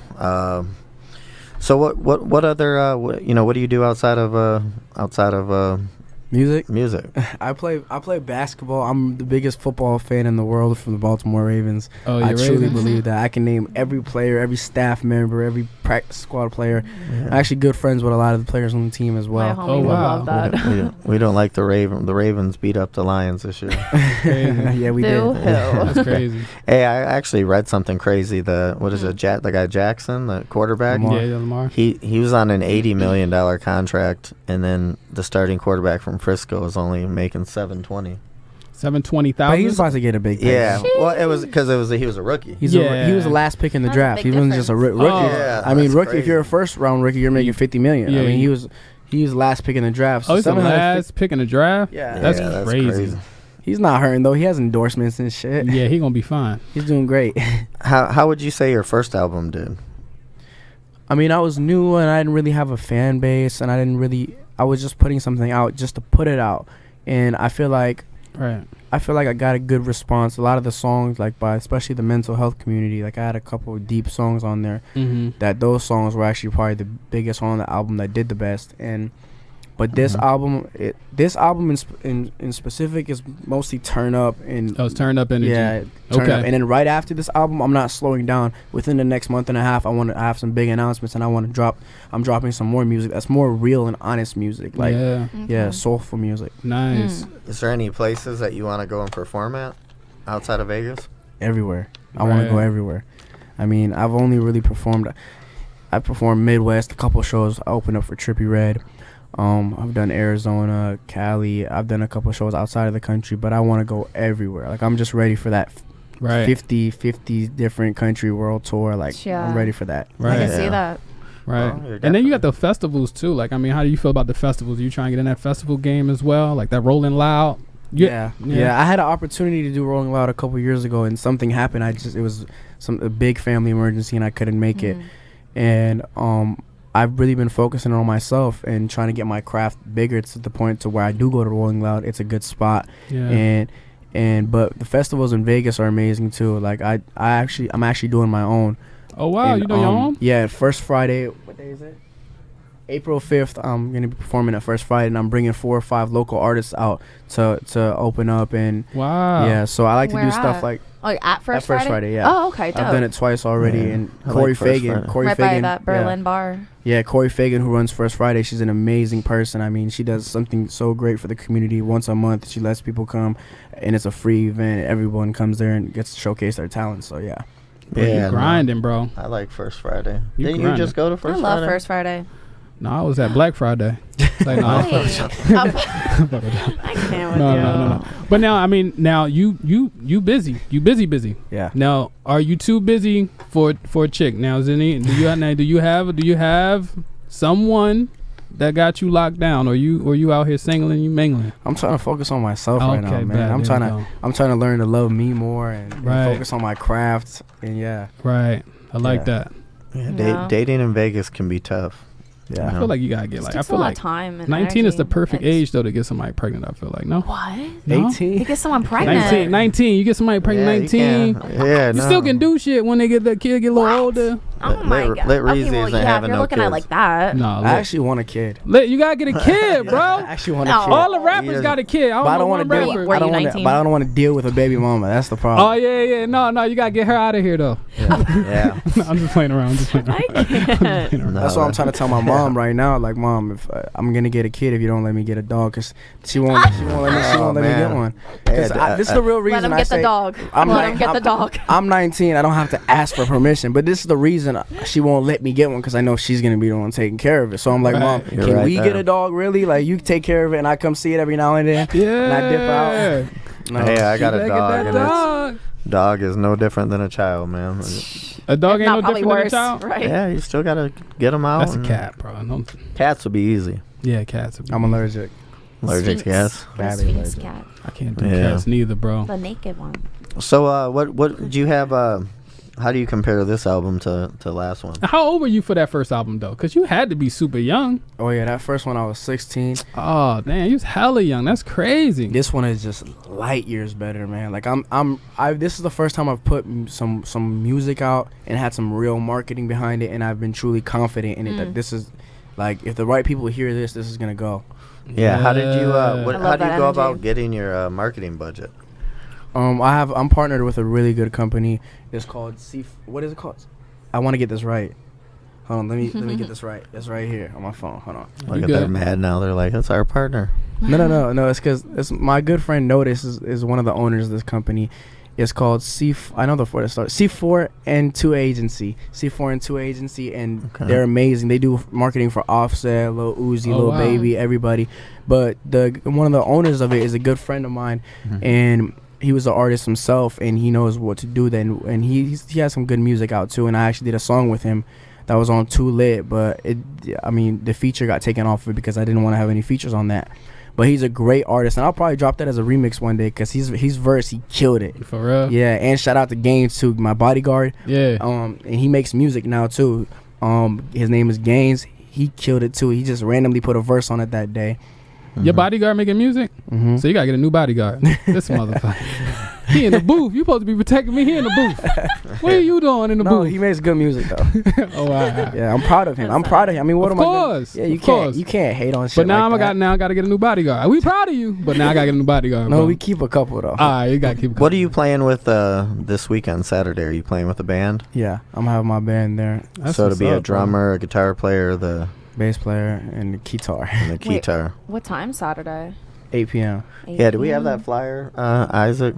so what other you know, what do you do outside of Music. music? I play basketball. I'm the biggest football fan in the world from the Baltimore Ravens. Oh, I you're truly Ravens? believe that. I can name every player, every staff member, every practice squad player. I'm actually good friends with a lot of the players on the team as My well. homie Oh, would wow. love that. We don't like the Ravens beat up the Lions this year. Crazy. Yeah, we Boo did. hoo. That's crazy. Hey, I actually read something crazy. The guy Jackson, the quarterback. Lamar. Yeah, Lamar. He was on an $80 million contract, and then the starting quarterback from Frisco was only making $720. But 720,000. he's about to get a big pay. Yeah, well, it was because he was a rookie. He was Yeah. the last pick in the That's a draft. big He wasn't just a rookie. Oh. Yeah, I mean, that's rookie. If you're a crazy. first round rookie, you're making $50 million. Yeah, I mean, he- he was last pick in the draft. So Oh, he's the 750 last pick in the draft. Yeah. That's Yeah, crazy. He's not hurting though. He has endorsements and shit. Yeah, he gonna be fine. He's doing great. How would you say your first album did? I mean, I was new and I didn't really have a fan base, and I was just putting something out just to put it out. And I feel like Right. I got a good response. A lot of the songs, like by especially the mental health community, like I had a couple of deep songs on there. Mm-hmm. That those songs were actually probably the biggest on the album that did the best. But this album in specific is mostly turn up and Oh, it's turned up energy. yeah, turn Okay. up. And then right after this album, I'm not slowing down. Within the next month and a half, I want to have some big announcements, and I'm dropping some more music that's more real and honest music, like Yeah. soulful music. Nice. Is there any places that you want to go and perform at outside of Vegas? Everywhere. I want to go Right. everywhere. I mean, I've only really performed. I performed Midwest, a couple shows. I opened up for Trippie Redd. I've done Arizona, Cali. I've done a couple shows outside of the country, but I want to go everywhere. Like I'm just ready for that Right. 50 different country world tour. Like Yeah. I'm ready for that. I Right. can see Yeah. that. Right. Well, you're And then you got the festivals too. Like, I mean, how do you feel about the festivals? Are you trying to get in that festival game as well? Like that Rolling Loud? Yeah. I had an opportunity to do Rolling Loud a couple years ago, and something happened. It was a big family emergency, and I couldn't make it. and I've really been focusing on myself and trying to get my craft bigger to the point to where I do go to Rolling Loud. It's a good spot, but the festivals in Vegas are amazing too. Like I'm actually doing my own. Oh wow, and, you doing your own? Yeah, first Friday. What day is it? April 5th, I'm going to be performing at First Friday, and I'm bringing 4 or 5 local artists out to open up. And wow. Yeah, so I like Where to do at? stuff like At First Friday? yeah. Oh, okay, dope. I've done it twice already. Yeah, And I Corey like First Fagan. Friday. Corey right Fagan. by that Berlin bar. Yeah, Corey Fagan, who runs First Friday, she's an amazing person. I mean, she does something so great for the community. Once a month, she lets people come, and it's a free event. Everyone comes there and gets to showcase their talents. So, yeah. Bro, you grinding, bro. I like First Friday. You Didn't you grinding. just go to First I Friday? love First Friday. No, I was at Black Friday. Like, no, I can't with you. no. But now, I mean, now you busy. You busy. Yeah. Now, are you too busy for a chick? Now, do you have someone that got you locked down, or you out here singling, you mingling? I'm trying to focus on myself right now, man. bad, I'm trying to learn to love me more and focus on my craft. And yeah. Right. I like that. Yeah, No. dating in Vegas can be tough. Yeah. I feel like you gotta get like. I Takes feel a lot like of time and 19 is the energy. perfect age though to get somebody pregnant. I feel like no. What? No? 18. You get someone pregnant. 19. You get somebody pregnant. Yeah, 19. you can. Yeah, You no. still can do shit when they get the kid get a little older. Oh my god. Let Okay, Reezy well, isn't yeah, if having you're no looking at it kids. like that. No, I actually want a kid. you gotta get a kid, I bro. actually want No. a kid. All the rappers Yeah. got a kid. I But I don't don't know want one to deal. rapper. Were I don't you want 19? to. But I don't want to deal with a baby mama. That's the Oh problem. yeah. No, you gotta get her out of here though. Yeah. I'm just playing around. I can't. No, That's what I'm trying to tell my mom right now. Like, mom, if I'm gonna get a kid if you don't let me get a dog, cause she won't let me man. get one. 'Cause Yeah, this is the real reason Let him I get say the dog. I'm Let like- him get the dog. I'm 19. I don't have to ask for permission, but this is the reason she won't let me get one because I know she's gonna be the one taking care of it. So I'm like, Right. Mom, You're can right we there. get a dog? Really? Like, you take care of it, and I come see it every now and then. Yeah. And I dip out. No. Hey, I got You a gotta dog, get and that dog. dog is no different than a child, man. A dog If ain't not, no probably different worse. than a child. Right. Yeah, you still gotta get them out. That's a and cat, bro. Don't- Cats will be easy. Yeah, cats. I'm allergic. Allergic to cats. The Badly Sphinx allergic. cat. I can't do Yeah. cats neither, bro. The naked one. So, what do you have? How do you compare this album to last one? How old were you for that first album though? Cause you had to be super young. Oh yeah, that first one I was 16. Oh damn, you was hella young. That's crazy. This one is just light years better, man. Like this is the first time I've put some music out and had some real marketing behind it, and I've been truly confident in it that this is, like, if the right people hear this is gonna go. Yeah. How did you? Yeah. How do you that go energy. about getting your marketing budget? I'm partnered with a really good company. It's called what is it called? I want to get this right. Hold on, let me get this right. It's right here on my phone. Hold on. Look You at they're good? mad now. They're like, that's our partner. No. It's because it's my good friend Notice is one of the owners of this company. It's called I know the four that start C4 and 2 Agency. C4 and 2 Agency, and Okay. they're amazing. They do marketing for Offset, Lil Uzi, Oh, Lil wow. Baby, everybody. But one of the owners of it is a good friend of mine, Mhm. and he was an artist himself, and he knows what to do. Then, and he has some good music out too. And I actually did a song with him that was on Too Lit, but the feature got taken off of it because I didn't want to have any features on that. But he's a great artist, and I'll probably drop that as a remix one day because his verse, he killed it. For real. Yeah, and shout out to Gaines too, my bodyguard. Yeah. And he makes music now too. His name is Gaines. He killed it too. He just randomly put a verse on it that day. Your bodyguard making music? Mm-hmm. So you gotta get a new bodyguard. This motherfucker. He in the booth. You supposed to be protecting me. He in the booth. What are you doing in the No, booth? he makes good music though. Oh, all right. Yeah, I'm proud of him. I'm proud of him. I mean, what Of am I gonna? course, Yeah, of course. you can't hate on shit. But now like that. I gotta get a new bodyguard. We proud of you, but now I gotta get a new bodyguard. No, bro. we keep a couple though. All right, you gotta keep. What are you playing with this weekend, Saturday? Are you playing with a band? Yeah, I'm having my band there, That's so to what's be a up, bro. drummer, a guitar player, the bass player and the guitar. and the Wait. guitar. What time Saturday? 8 p.m. 8 Yeah, do we have p.m.? that flyer, Isaac,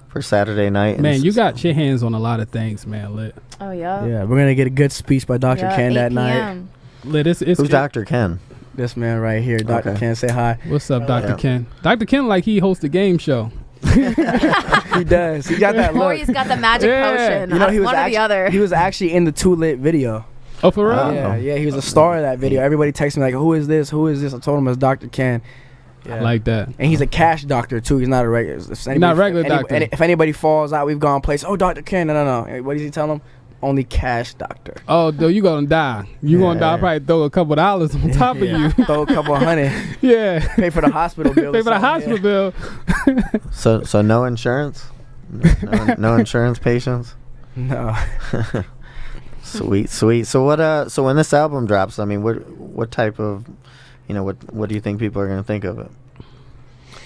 for Saturday night? Man, you got your hands on a lot of things, man. Lit. Oh yeah. Yeah, we're gonna get a good speech by Dr. Yeah, Ken 8 that night. p.m. Lit. It's Who's Dr. Ken? This man right here, Dr. Okay. Ken, say hi. What's up, Dr. Yeah. Ken? Dr. Ken, like he hosts a game show. He does. He got that Or look. he's got the magic Yeah. potion. You know, he was one or actually, the other. He was actually in the Too Lit video. Oh, for real? Oh. Yeah, he was a star of that video. Everybody texted me like, "Who is this? Who is this?" I told him it's Dr. Ken. I like that. And he's a cash doctor too. He's not a regular. Not a regular doctor. If anybody falls out, we've gone place. Oh, Dr. Ken. No. What does he tell them? only cash doctor. Oh, though you gonna die. You gonna die. I'll probably throw a couple dollars on top of you. Throw a couple $100. Yeah. Pay for the hospital bill. Pay for the hospital bill. So no insurance? No insurance patients? No. Sweet. So what? So when this album drops, I mean, what type of, what do you think people are gonna think of it?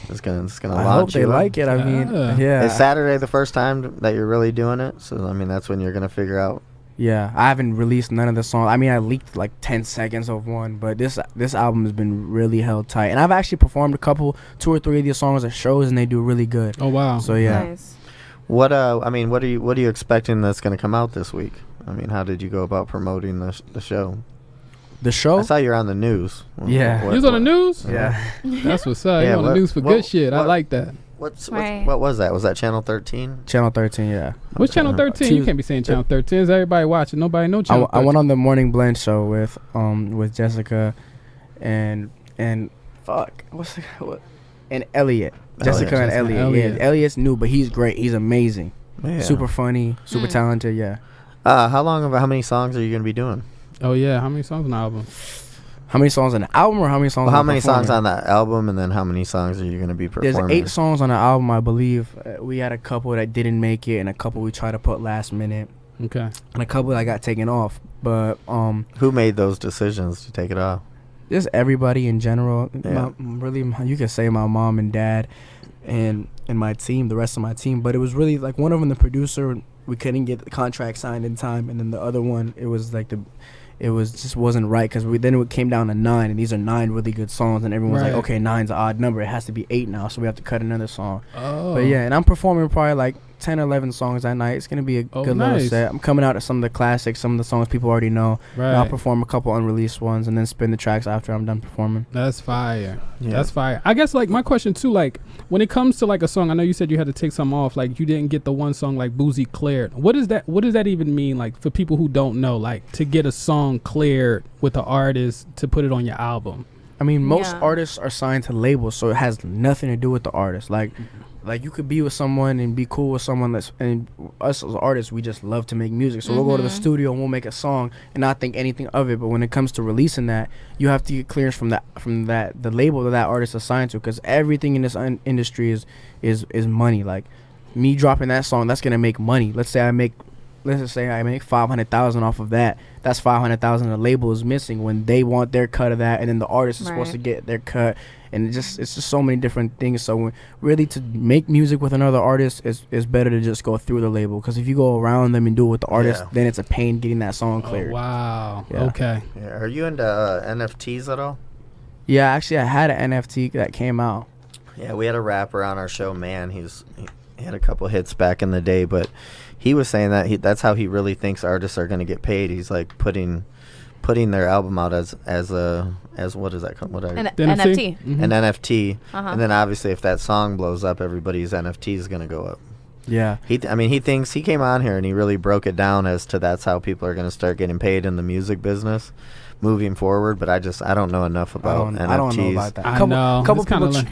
It's gonna I launch hope they you up? like it. I mean, yeah. Is Saturday the first time that you're really doing it? So I mean, that's when you're gonna figure out. Yeah, I haven't released none of the songs. I mean, I leaked like 10 seconds of one, but this album has been really held tight. And I've actually performed 2 or 3 of these songs at shows, and they do really good. Oh wow! So yeah. Nice. What I mean, what are you expecting that's gonna come out this week? I mean, how did you go about promoting the show? The show? I saw you're on the news. Yeah. You was on the news? Yeah. That's what's up. Yeah, You on the news for good shit. I like that. What Right. was that? Was that Channel 13? Channel 13, yeah. What's Channel 13? You can't be saying Channel 13. Is everybody watching? Nobody know Channel 13. I went on the Morning Blend show with Jessica and and Elliot. Jessica and Elliot. Yeah, Elliot's new, but he's great. He's amazing. Yeah. Super funny, super talented, yeah. How many songs are you gonna be doing? Oh yeah, how many songs on the album? How many songs on the album or how many songs? Well, how on many songs performing? on that album, and then how many songs are you gonna be performing? There's 8 songs on the album, I believe. We had a couple that didn't make it, and a couple we tried to put last minute, Okay. and a couple that got taken off. But Who made those decisions to take it off? just everybody in general. Yeah. You could say my mom and dad, and my team, the rest of my team. But it was really like one of them, the producer. We couldn't get the contract signed in time, and then the other one, it was like just wasn't right because then it came down to 9, and these are 9 really good songs, and everyone was like, okay, 9's an odd number, it has to be 8 now, so we have to cut another song. Oh. But yeah, and I'm performing probably like 10 or 11 songs that night. It's gonna be a good little set. I'm coming out to some of the classics, some of the songs people already know. Right. And I'll perform a couple unreleased ones and then spin the tracks after I'm done performing. That's fire. Yeah. That's fire. I guess like my question too, like when it comes to like a song, I know you said you had to take some off, like you didn't get the one song like Boozy cleared. What does that even mean, like for people who don't know, like to get a song cleared with an artist to put it on your album? I mean, most Yeah. artists are signed to labels, so it has nothing to do with the artist. Like you could be with someone and be cool with someone and us as artists, we just love to make music. So we'll go to the studio and we'll make a song and not think anything of it. But when it comes to releasing that, you have to get clearance from the label that artist is signed to, because everything in this industry is money. Like me dropping that song, that's gonna make money. Let's just say I make $500,000 off of that. That's $500,000 the label is missing when they want their cut of that, and then the artist is supposed to get their cut. And it's just so many different things. So really, to make music with another artist is better to just go through the label, because if you go around them and do it with the artist, then it's a pain getting that song cleared. Oh, wow. Yeah. Okay. Yeah. Are you into NFTs at all? Yeah, actually, I had an NFT that came out. Yeah, we had a rapper on our show, man. He had a couple hits back in the day, but he was saying that that's how he really thinks artists are going to get paid. He's like putting their album out as what is that called? An The NFT. Mhm. An NFT, Uh-huh. and then obviously if that song blows up, everybody's NFT is going to go up. Yeah. He thinks, he came on here and he really broke it down as to that's how people are going to start getting paid in the music business moving forward. But I don't know enough about NFTs. I don't know about that. I know.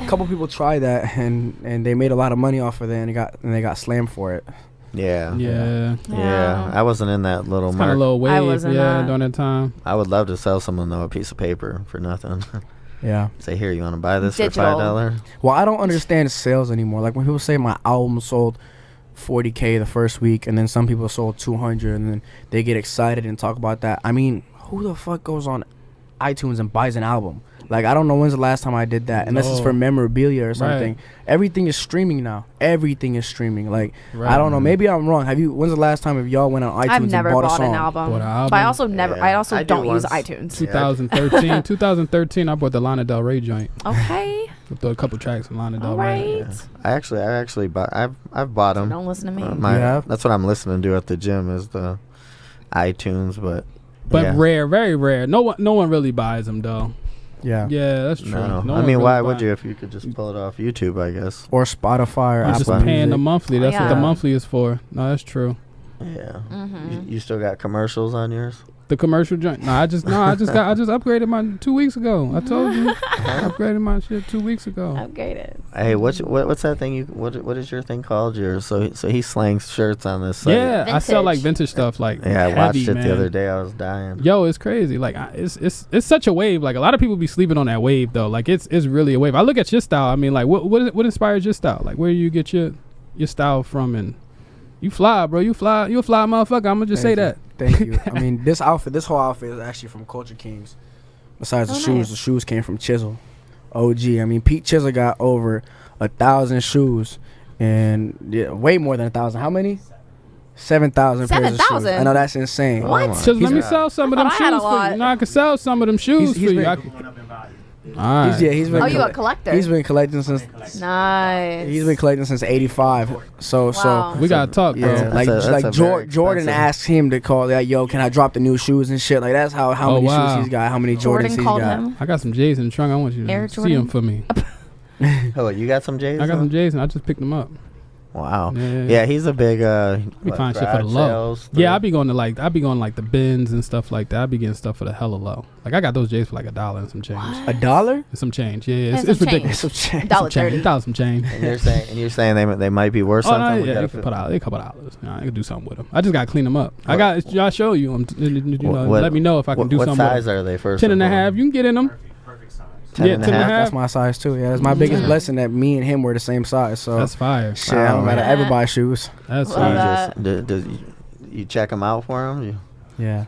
Couple people tried that and they made a lot of money off of it, and they got slammed for it. Yeah. Yeah. I wasn't in that little It's kind of market. a little wave. I wasn't during that time. I would love to sell someone though a piece of paper for nothing. Yeah. Say, here, you want to buy this Digital. for $5? Well, I don't understand sales anymore. Like when people say my album sold 40K the first week, and then some people sold 200, and then they get excited and talk about that. I mean, who the fuck goes on iTunes and buys an album? Like, I don't know when's the last time I did that, unless it's for memorabilia or something. Right. Everything is streaming now. Everything is streaming. Like, Right. I don't know. Maybe I'm wrong. When's the last time if y'all went on iTunes I've never and bought a bought song? an album. Bought an album? But I also never. Yeah. I also I do don't use once. iTunes. 2013. 2013. I bought the Lana Del Rey joint. Okay. I threw a couple tracks from Lana Del All Rey. right. I actually bought. I've bought them. Don't listen to me. You have? That's what I'm listening to at the gym is the iTunes, but yeah. Rare, very rare. No one really buys them though. Yeah. Yeah, that's true. No, No I one mean, really why buy- would you if you could just pull it off YouTube? I guess. Or Spotify or You're just Apple paying the Music. monthly. That's what the Yeah. monthly is for. No, that's true. Yeah. Mm-hmm. You still got commercials on yours? The commercial joint. I just upgraded mine 2 weeks ago. I told you. I upgraded my shit 2 weeks ago. Upgraded. Hey, what's that thing what is your thing called? So he slangs shirts on this site. Yeah, I sell like Vintage. vintage stuff. Like Yeah, I watched heavy, it man. the other day. I was dying. Yo, it's crazy. Like it's such a wave. Like a lot of people be sleeping on that wave though. Like it's really a wave. I look at your style. I mean, like what inspires your style? Like where do you get your style from? And you fly, bro. You a fly motherfucker. I'm gonna just say that. Thank you. I mean, this whole outfit is actually from Culture Kings. Besides the shoes, nice. the shoes came from Chisel. OG. I mean, Pete Chisel got over 1,000 shoes, and way more than 1,000. How many? 7,000 pairs of shoes. 7,000? I know that's insane. What? my Just let me God. sell some of them I thought I had shoes a for you. lot. You know, I can sell some of them shoes He's for you. been- All right. He's been Oh, you a collector? He's been collecting since Nice. he's been collecting since '85. So Wow. We gotta talk, bro. Yeah. like That's a very Jordan expensive- asked him to call that, yo, can I drop the new shoes and shit? Like that's how Oh, many wow. shoes he's got, how many Jordans Jordan he's called got. him. I got some J's in the trunk. I want you to Air see Jordan? them for me. Oh, you got some J's? I got on? some J's and I just picked them up. Wow. Yeah. Yeah, he's a big We find shit for the garage low. sales, Yeah, I be going like the bins and stuff like that. I be getting stuff for the hella low. Like I got those J's for like $1 and some change. $1? And some change. Yeah, And it's some ridiculous. Some change. Change. $1.30. $1 some change. And you're saying they might be worth Oh something. no, We yeah, gotta they fi- put out a couple dollars. I can do something with them. I just gotta clean them up. What- I'll show you them. You know, What- let me know if I can do what something. size with are they first? 10 and a of all? half. You can get in them. 10 Yeah, and a 10 and a half? half. That's my size too. Yeah, that's my biggest blessing that me and him were the same size. So That's fire. shit, I don't Oh, gotta man. ever buy shoes. That's Love fire. that. Does you check them out for him? Yeah.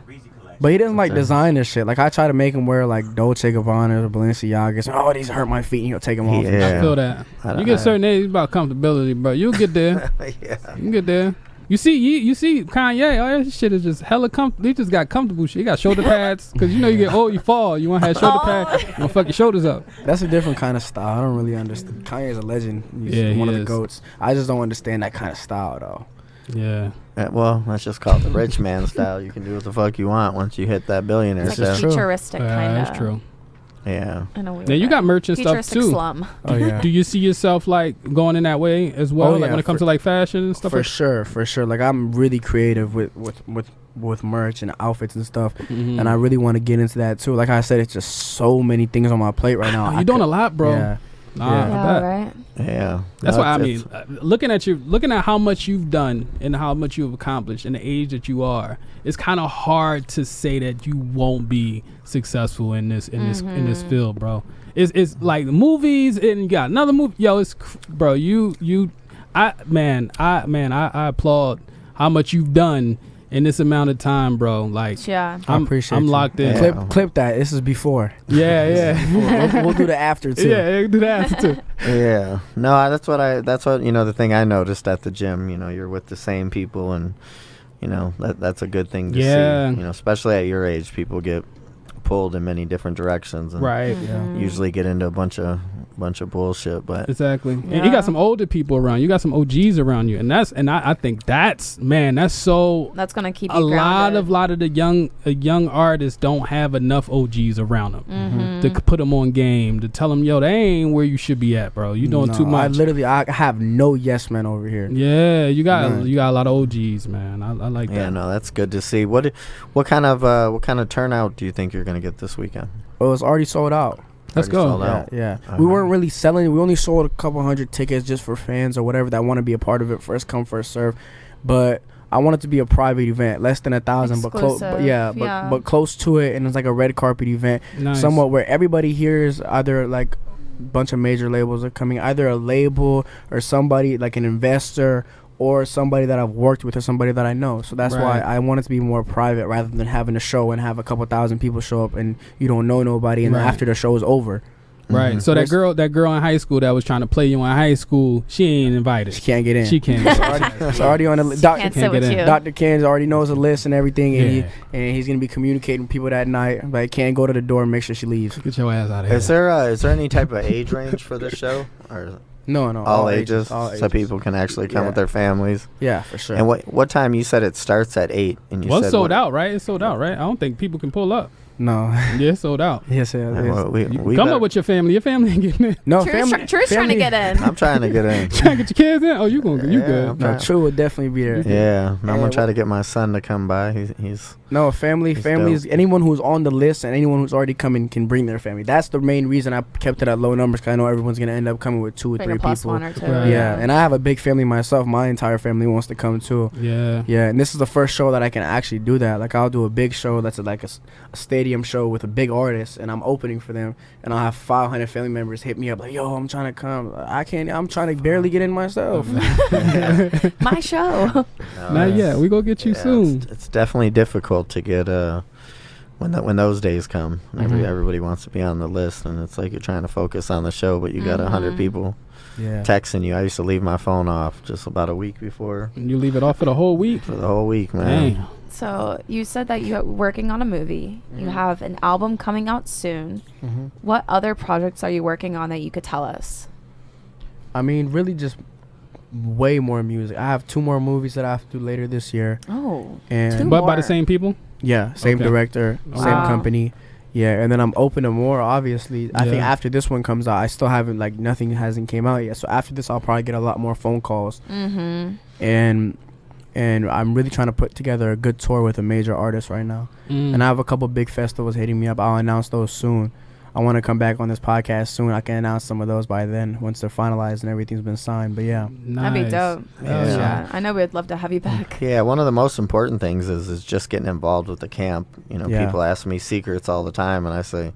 But he doesn't like Okay. designer shit. Like I try to make him wear like Dolce & Gabbana or Balenciagas. Oh, these hurt my feet. And he'll take them off. Yeah. I feel that. You get certain age about comfortability, bro. You'll get there. Yeah. You can get there. You see Kanye, all that shit is just hella comfortable. He just got comfortable shit. He got shoulder pads. Because you know you get old, you fall. You want to have shoulder pads. You want to fuck your shoulders up. That's a different kind of style. I don't really understand. Kanye's a legend. He's Yeah, one he of the is. goats. I just don't understand that kind of style though. Yeah. Well, that's just called the rich man style. You can do what the fuck you want once you hit that billionaire It's like a stuff. futuristic kind of. That's true. Yeah. In a weird Now you way. got merch and stuff Futuristic too. slum. Oh yeah. Do you see yourself like going in that way as well? Oh, like yeah, when it comes to like fashion and stuff For like sure. Like I'm really creative with merch and outfits and stuff, Mhm. and I really want to get into that too. Like I said, it's just so many things on my plate right now. You're doing a lot, bro. Yeah. Nah, Yeah. I Yeah, bet. right. Yeah. That's No, why I it's- mean, looking at how much you've done and how much you've accomplished and the age that you are, it's kind of hard to say that you won't be successful in this field, bro. It's like the movies and you got another movie. Yo, bro. I applaud how much you've done in this amount of time, bro. Like, Yeah. I appreciate I'm you. locked in. Yeah. Clip that. This is before. Yeah. We'll do the after too. Yeah, do that too. Yeah. No, that's what the thing I noticed at the gym, you're with the same people and that's a good thing to Yeah. see. Especially at your age, people get pulled in many different directions and Right. Mhm. usually get into a bunch of bullshit, but Exactly. And Yeah. you got some older people around. You got some OGs around you, and I think that's so. That's gonna keep you A grounded. lot of the young artists don't have enough OGs around them Mhm. to put them on game, to tell them, yo, they ain't where you should be at, bro. You doing too much. I have no yes men over here. Yeah, you got None. a lot of OGs, man. I like yeah, that. no, that's good to see. What kind of turnout do you think you're gonna get this weekend? Oh, it's already sold out. Let's Already go. sold out. Yeah. Uh-huh. We weren't really selling. We only sold a couple hundred tickets just for fans or whatever that want to be a part of it. First come, first serve. But I want it to be a private event, less than 1,000, but close. But Exclusive, but close to it, and it's like a red carpet event, Nice. somewhat where everybody here is either like a bunch of major labels are coming, either a label or somebody like an investor or somebody that I've worked with or somebody that I know. So that's why Right. I want it to be more private rather than having a show and have a couple thousand people show up and you don't know nobody, and Right. after the show is over, Right. Mhm. So that girl in high school that was trying to play you in high school, she ain't invited. she can't get in. She can't. It's already on the Can't Dr. sit with get in. you. Dr. Ken already knows the list and everything, and, Yeah. he's gonna be communicating with people that night. But can't go to the door and make sure she leaves. Get your ass out of here. Is there any type of age range for this show, or No, all ages, all so people can actually come Yeah. with their families? Yeah, for sure. And what time you said it starts at 8? And you Well, said it's sold what- out, right? It's sold out, right? I don't think people can pull up. No. Yeah, it's sold out. Yes, Yeah, yes. well, we Come better- up with your family. Your family ain't getting in. No, True's family. trying to family- get in. I'm trying to get in. Trying to get your kids in. Oh, you gonna you Yeah, good? I'm No, trying- True would definitely be there. Yeah, I'm Yeah, gonna try to get my son to come by. He's No, family. He's Families. dope. Anyone who's on the list and anyone who's already coming can bring their family. That's the main reason I kept it at low numbers. Cause I know everyone's gonna end up coming with 2 or Bring 3 a plus people. one or two. Right. Yeah, and I have a big family myself. My entire family wants to come too. Yeah. Yeah, and this is the first show that I can actually do that. Like, I'll do a big show that's like a stadium show with a big artist, and I'm opening for them, and I'll have 500 family members hit me up like, "Yo, I'm trying to come. I can't. I'm trying to barely get in myself." My show. Not yet. We gonna get you yeah, soon. It's definitely difficult to get when those days come. Mhm. Everybody wants to be on the list, and it's like you're trying to focus on the show, but you got 100 Mhm. people Yeah. texting you. I used to leave my phone off just about a week before You leave it off for the whole week. for the whole week, man. Dang. So you said that you're working on a movie. You have an album coming out soon. Mhm. What other projects are you working on that you could tell us? I mean, really, just way more music. I have 2 more movies that I have to do later this year, Oh, and Two But by more. the same people. yeah, same Okay. director, same Wow. company. Yeah, and then I'm open to more. Obviously, I think Yeah. after this one comes out, I still haven't nothing hasn't came out yet. So after this, I'll probably get a lot more phone calls, Mm-hmm. and I'm really trying to put together a good tour with a major artist right now. Mm. And I have a couple big festivals hitting me up. I'll announce those soon. I want to come back on this podcast soon. I can announce some of those by then once they're finalized and everything's been signed. But yeah, That'd be Nice. dope. Hell Yeah. Yeah, I know we'd love to have you back. Yeah, one of the most important things is just getting involved with the camp. You know, Yeah. people ask me secrets all the time, and I say,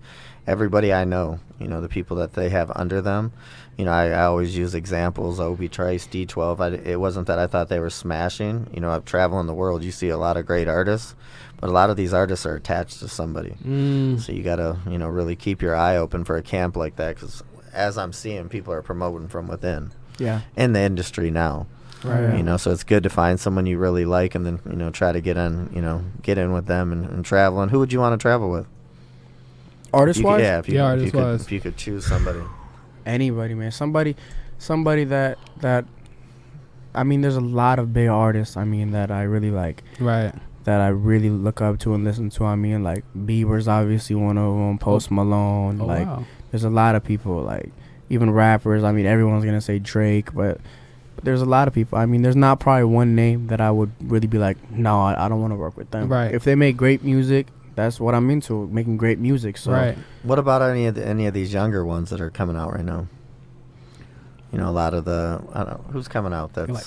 everybody I know, you know, the people that they have under them, you know, I always use examples, Obi Trice, D12. It wasn't that I thought they were smashing. You know, I've traveled in the world. You see a lot of great artists, but a lot of these artists are attached to somebody. Mm. So you got to, you know, really keep your eye open for a camp like that, because as I'm seeing, people are promoting from within yeah, in the industry now. right. You know, so it's good to find someone you really like, and then, you know, try to get in with them and travel. And who would you want to travel with? Artist If you could- wise, yeah, if you, Yeah, if you could, artist-wise. if you could choose somebody. anybody, man. Somebody that I mean, there's a lot of big artists. I mean, that I really like, Right. that I really look up to and listen to. I mean, like Bieber's obviously one of them. Post Malone, Oh, like wow. there's a lot of people, like even rappers. I mean, everyone's gonna say Drake, but there's a lot of people. I mean, there's not probably one name that I would really be like, no, I don't want to work with them. Right. If they make great music, that's what I'm into, making great music. So Right. What about any of these younger ones that are coming out right now? You know, a lot of the, I don't know, who's coming out that's, Like-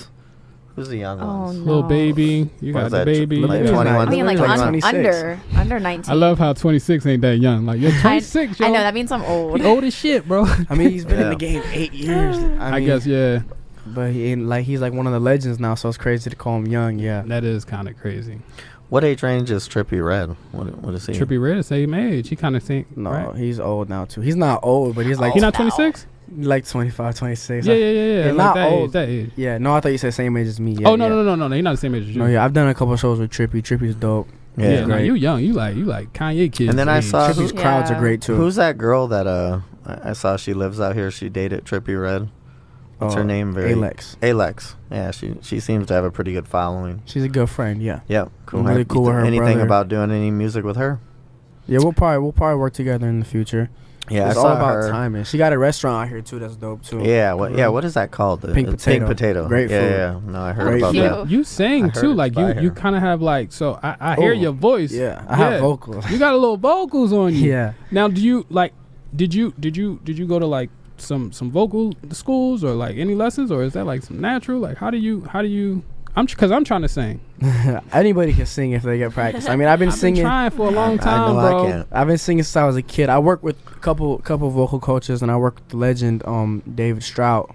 who's the young Oh, ones? no. Little baby. You What got is the that, baby. like Yeah. 21? I mean, like 26. under 19. I love how 26 ain't that young. Like, you're 26, yo. I know that means I'm old. You old as shit, bro. I mean, he's been in Yeah. the game 8 years. I mean, guess, yeah. But he's like one of the legends now, so it's crazy to call him young. Yeah. That is kind of crazy. What age range is Trippie Redd? What is he? Trippie Redd is same age. He kind of think. No, Right? he's old now too. He's not old, but he's like He not now. 26? like 25, 26. Yeah, yeah, yeah, yeah. He's Like not that age, old. that age. Yeah, no, I thought you said same age as me. Yeah, Oh, no, yeah. no, no, no, no. He's not the same age as you. No, yeah, I've done a couple shows with Trippie. Trippie's dope. Yeah, Yeah. no, great. you young. You like Kanye kids. And then I age. saw- Trippie's crowds are Yeah. great too. Who's that girl that I saw? She lives out here. She dated Trippie Redd. What's her name? Alex. Alex. Yeah, she seems to have a pretty good following. She's a good friend. Yeah. Yeah, cool. I'm really Have you cool with her Anything brother. about doing any music with her? Yeah, we'll probably work together in the future. Yeah, It's I all saw about her. timing. She got a restaurant out here too. That's dope too. Yeah, what is that called? The Pink it's Potato. Pink Potato. Great yeah, food. Yeah, no, I heard Great about food. that. You sing I too, heard like it's by you her. kind of have like. So I hear Oh, your voice. Yeah, I have vocals. You got a little vocals on you. Yeah. Now, do you like? Did you go to like some vocal schools or like any lessons, or is that like some natural? Like how do you? Because I'm trying to sing. Anybody can sing if they get practice. I mean, I've been I've been singing. trying for a long time, I know bro. I can't. I've been singing since I was a kid. I work with a couple vocal coaches, and I work with the legend David Strout.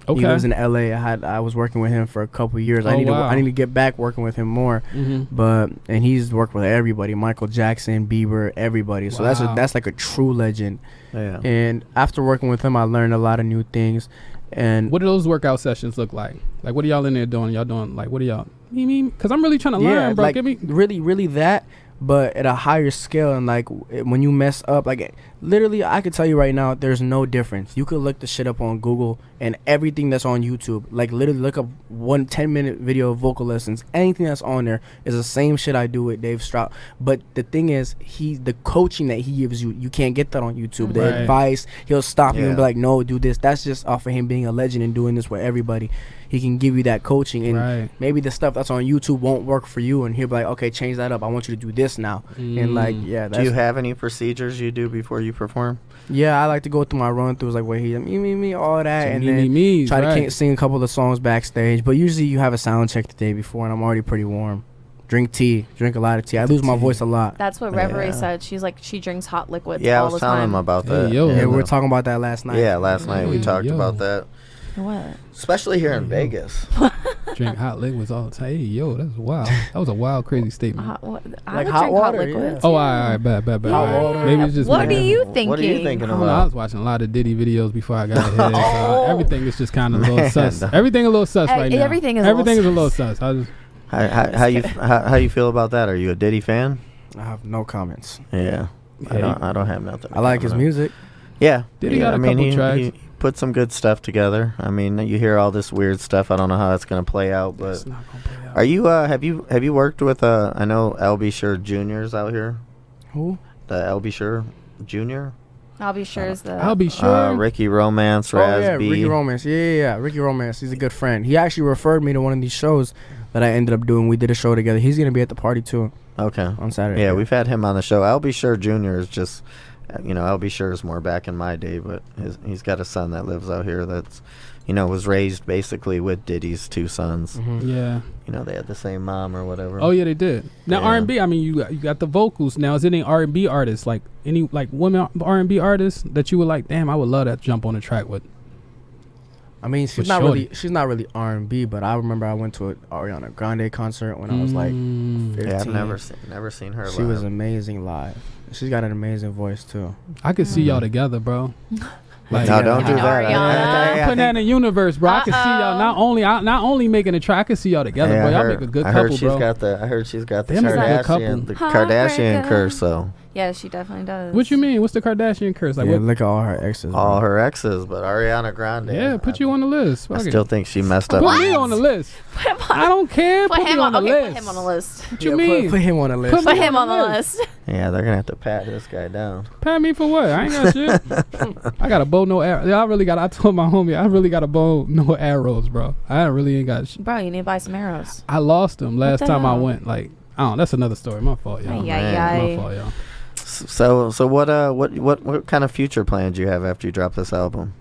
Okay. He lives in LA. I was working with him for a couple years. Oh, wow. I need to get back working with him more. Mm-hmm. And he's worked with everybody, Michael Jackson, Bieber, everybody. So Wow. that's like a true legend. Yeah. And after working with him, I learned a lot of new things. And What do those workout sessions look like? Like, what are y'all in there doing? Y'all doing like, what are y'all? Because I'm really trying to learn, bro. like Give me. really that. but at a higher scale. And like when you mess up, like literally I could tell you right now, there's no difference. You could look the shit up on Google and everything that's on YouTube, like literally look up 10-minute video of vocal lessons, anything that's on there is the same shit I do with Dave Stroud. But the thing is, the coaching that he gives you, you can't get that on YouTube. The Right. advice, he'll stop you and be Yeah. like, no, do this. That's just off of him being a legend and doing this with everybody. He can give you that coaching, and Right. maybe the stuff that's on YouTube won't work for you, and he'll be like, okay, change that up. I want you to do this now. And like, yeah, Do you have any procedures you do before you perform? yeah, I like to go through my run throughs, like where he me, all that, and then me, try right. to sing a couple of songs backstage. But usually you have a sound check the day before, and I'm already pretty warm. Drink tea, drink a lot of tea. I lose my voice a lot. That's what Reverie said. She's like, she drinks hot liquids Yeah, I all was the telling time. him about Hey, that. yo. Yeah, we were talking about that last night. Yeah, last night we Hey, talked yo. about that, What? especially here in Vegas. Drink hot liquids all the time. Hey, yo, that's wild. That was a wild, crazy statement. I Like would hot drink water, hot liquids. Oh, all right, bad. Hot water. Maybe it's just What me. are you thinking? What are you thinking I don't know, I about? was watching a lot of Diddy videos before I got here. So everything is just kind of a little Man, sus. no. Everything a little sus right now. Everything is a little Everything is a little sus. I just, How you feel about that? Are you a Diddy fan? I have no comments. Yeah, I don't have nothing. I like his music. Yeah, Diddy yeah, got a couple tracks. He put some good stuff together. I mean, you hear all this weird stuff. I don't know how that's gonna play out, but it's not gonna play out. are you have you worked with I know LB Sure Junior's out here. Who? The LB Sure Junior. I'll be sure is the. I'll be sure. Ricky Romance, Oh Raz yeah, B. Ricky Romance. Yeah. Ricky Romance. He's a good friend. He actually referred me to one of these shows that I ended up doing. We did a show together. He's gonna be at the party too Okay. on Saturday. Yeah, we've had him on the show. LB Sure Junior is just, LB Sure is more back in my day, but he's got a son that lives out here that's, was raised basically with Diddy's two sons. Mhm. Yeah. They had the same mom or whatever. Oh yeah, they did. Now Yeah. R&B. I mean, you got the vocals. Now, is it any R&B artists, like any like women R&B artists that you would like? Damn, I would love that to jump on the track with. I mean, With Shorty. she's not really R&B, but I remember I went to an Ariana Grande concert when I was like 15. Yeah, I've never seen her. She live. was amazing live. She's got an amazing voice too. I could see y'all together, bro. Like, No, don't do Ariana. that. I'm putting that in the universe, bro. I can see y'all not only making a track. I can see y'all together, Hey, bro. I Y'all heard- make a good I heard couple, she's bro. I heard she's got the Them is a good couple. Kardashian, the Kardashian Heartbreaker. curse. So Yeah, she definitely does. What you mean? What's the Kardashian curse? Like, Yeah, what? look at all her exes. all bro. her exes, but Ariana Grande. Yeah, put you on the list. I Fuck it. still think she messed up. Put me on the list. Put him I don't care. Put, Put me him on the okay, list. put him on the list. What you Yeah, mean? Put him on the list. Put Put me him on the list. Yeah, they're gonna have to pat this guy down. Pat me for what? I ain't got shit. I got a bow, no arrows. I told my homie, I really got a bow, no arrows, bro. I really ain't got shit. Bro, you need to buy some arrows. I lost them last the time I hell? went. Like, I don't. That's another story. My fault, y'all. Ay, man. ay, My ay. fault, y'all. So what kind of future plans do you have after you drop this album?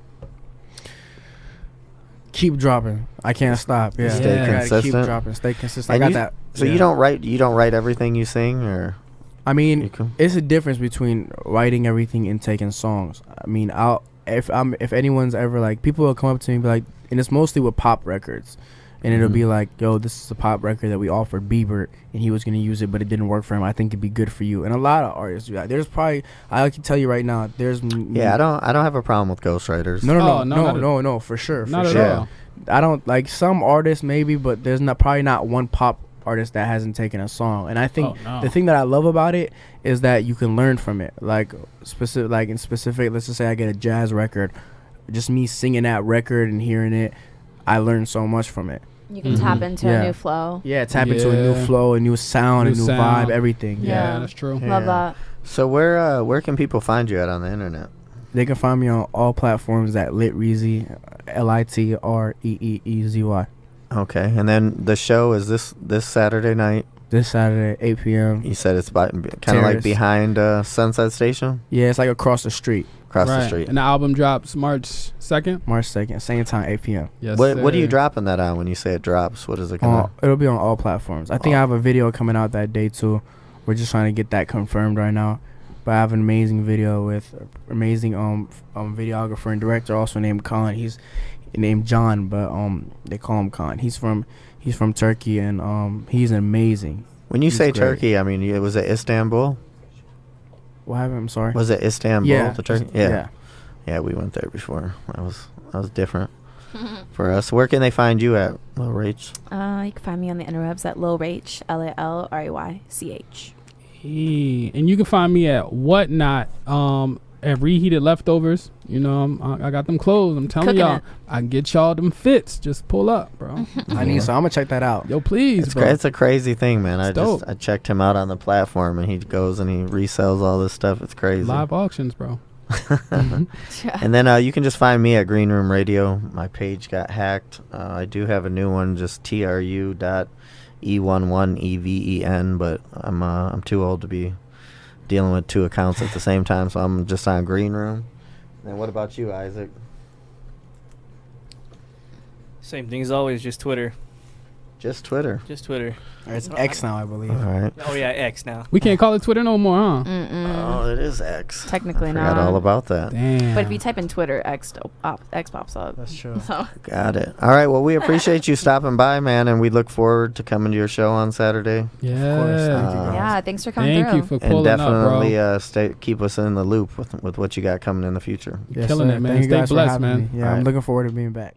Keep dropping. I can't stop. Yeah, Stay I gotta consistent. Keep dropping. Stay consistent. And I you- got that. So yeah. you don't write everything you sing, or I you mean, can? it's a difference between writing everything and taking songs. I mean, if anyone's ever like, people will come up to me and be like, and it's mostly with pop records, and it'll Mhm. be like, yo, this is a pop record that we offered Bieber, and he was gonna use it, but it didn't work for him. I think it'd be good for you. And a lot of artists do that. There's probably, I can tell you right now, Yeah, I don't have a problem with ghostwriters. Oh, no, no, for sure, Not for at sure. all. I don't like some artists maybe, but there's probably not one pop artist that hasn't taken a song. And I think Oh, no. the thing that I love about it is that you can learn from it. Like in specific, let's just say I get a jazz record, just me singing that record and hearing it, I learned so much from it. You can tap Mhm. into Yeah. a new flow. Yeah, tap into a new Yeah. flow, a new sound, New a new sound. vibe, everything. Yeah, Yeah. that's true. Yeah. Love that. So where can people find you at on the internet? They can find me on all platforms at Litreezy, LITREEEZY. Okay, and then the show is this Saturday night. This Saturday, 8 p.m. You said it's kind of like Terrace. behind Sunset Station, Yeah, it's like across the street. across the Right. street. And the album drops March 2nd. March 2nd, same time, 8 p.m. Yes. What are you sir. dropping that on when you say it drops? What is it gonna? It'll be on all platforms. I think I have a video coming out that day too. We're just trying to get that confirmed right now. But I have an amazing video with amazing videographer and director also named Khan. He's named John, but they call him Khan. He's from Turkey, and he's amazing. When you He's say great. Turkey, I mean, was it Istanbul? What happened? I'm sorry. Was it Istanbul? Yeah, the Turkey? Yeah, we went there before. That was different for us. Where can they find you at, Lil Rach? You can find me on the interwebs at Lil Rach, LALRAYCH. And you can find me at Whatnot. At Reheated Leftovers. You know, I got them clothes. I'm telling Cooking y'all, it. I can get y'all them fits. Just pull up, bro. I need, so I'm gonna check that out. Yo, please, It's, bro. it's a crazy thing, man. It's dope. I checked him out on the platform, and he goes and he resells all this stuff. It's crazy. Live auctions, bro. And then you can just find me at Green Room Radio. My page got hacked. I do have a new one, just tru.e11even, but I'm too old to be dealing with 2 accounts at the same time, so I'm just on Green Room. And what about you, Isaac? Same thing as always, just Twitter. Just Twitter. Just Twitter. It's X now, I believe. All right. Oh yeah, X now. We can't call it Twitter no more, huh? Oh, it is X. Technically I forgot not. all about that. Damn. But if you type in Twitter, X pops up. That's true. So Got it. All right. Well, we appreciate you stopping by, man, and we look forward to coming to your show on Saturday. yeah. Thank you, guys. yeah, thanks for coming Thank through. you for And pulling definitely up, keep us in the loop with what you got coming in the future. Killing it, man. Thank you Stay guys for blessed, having man. me. Yeah, All I'm right. looking forward to being back.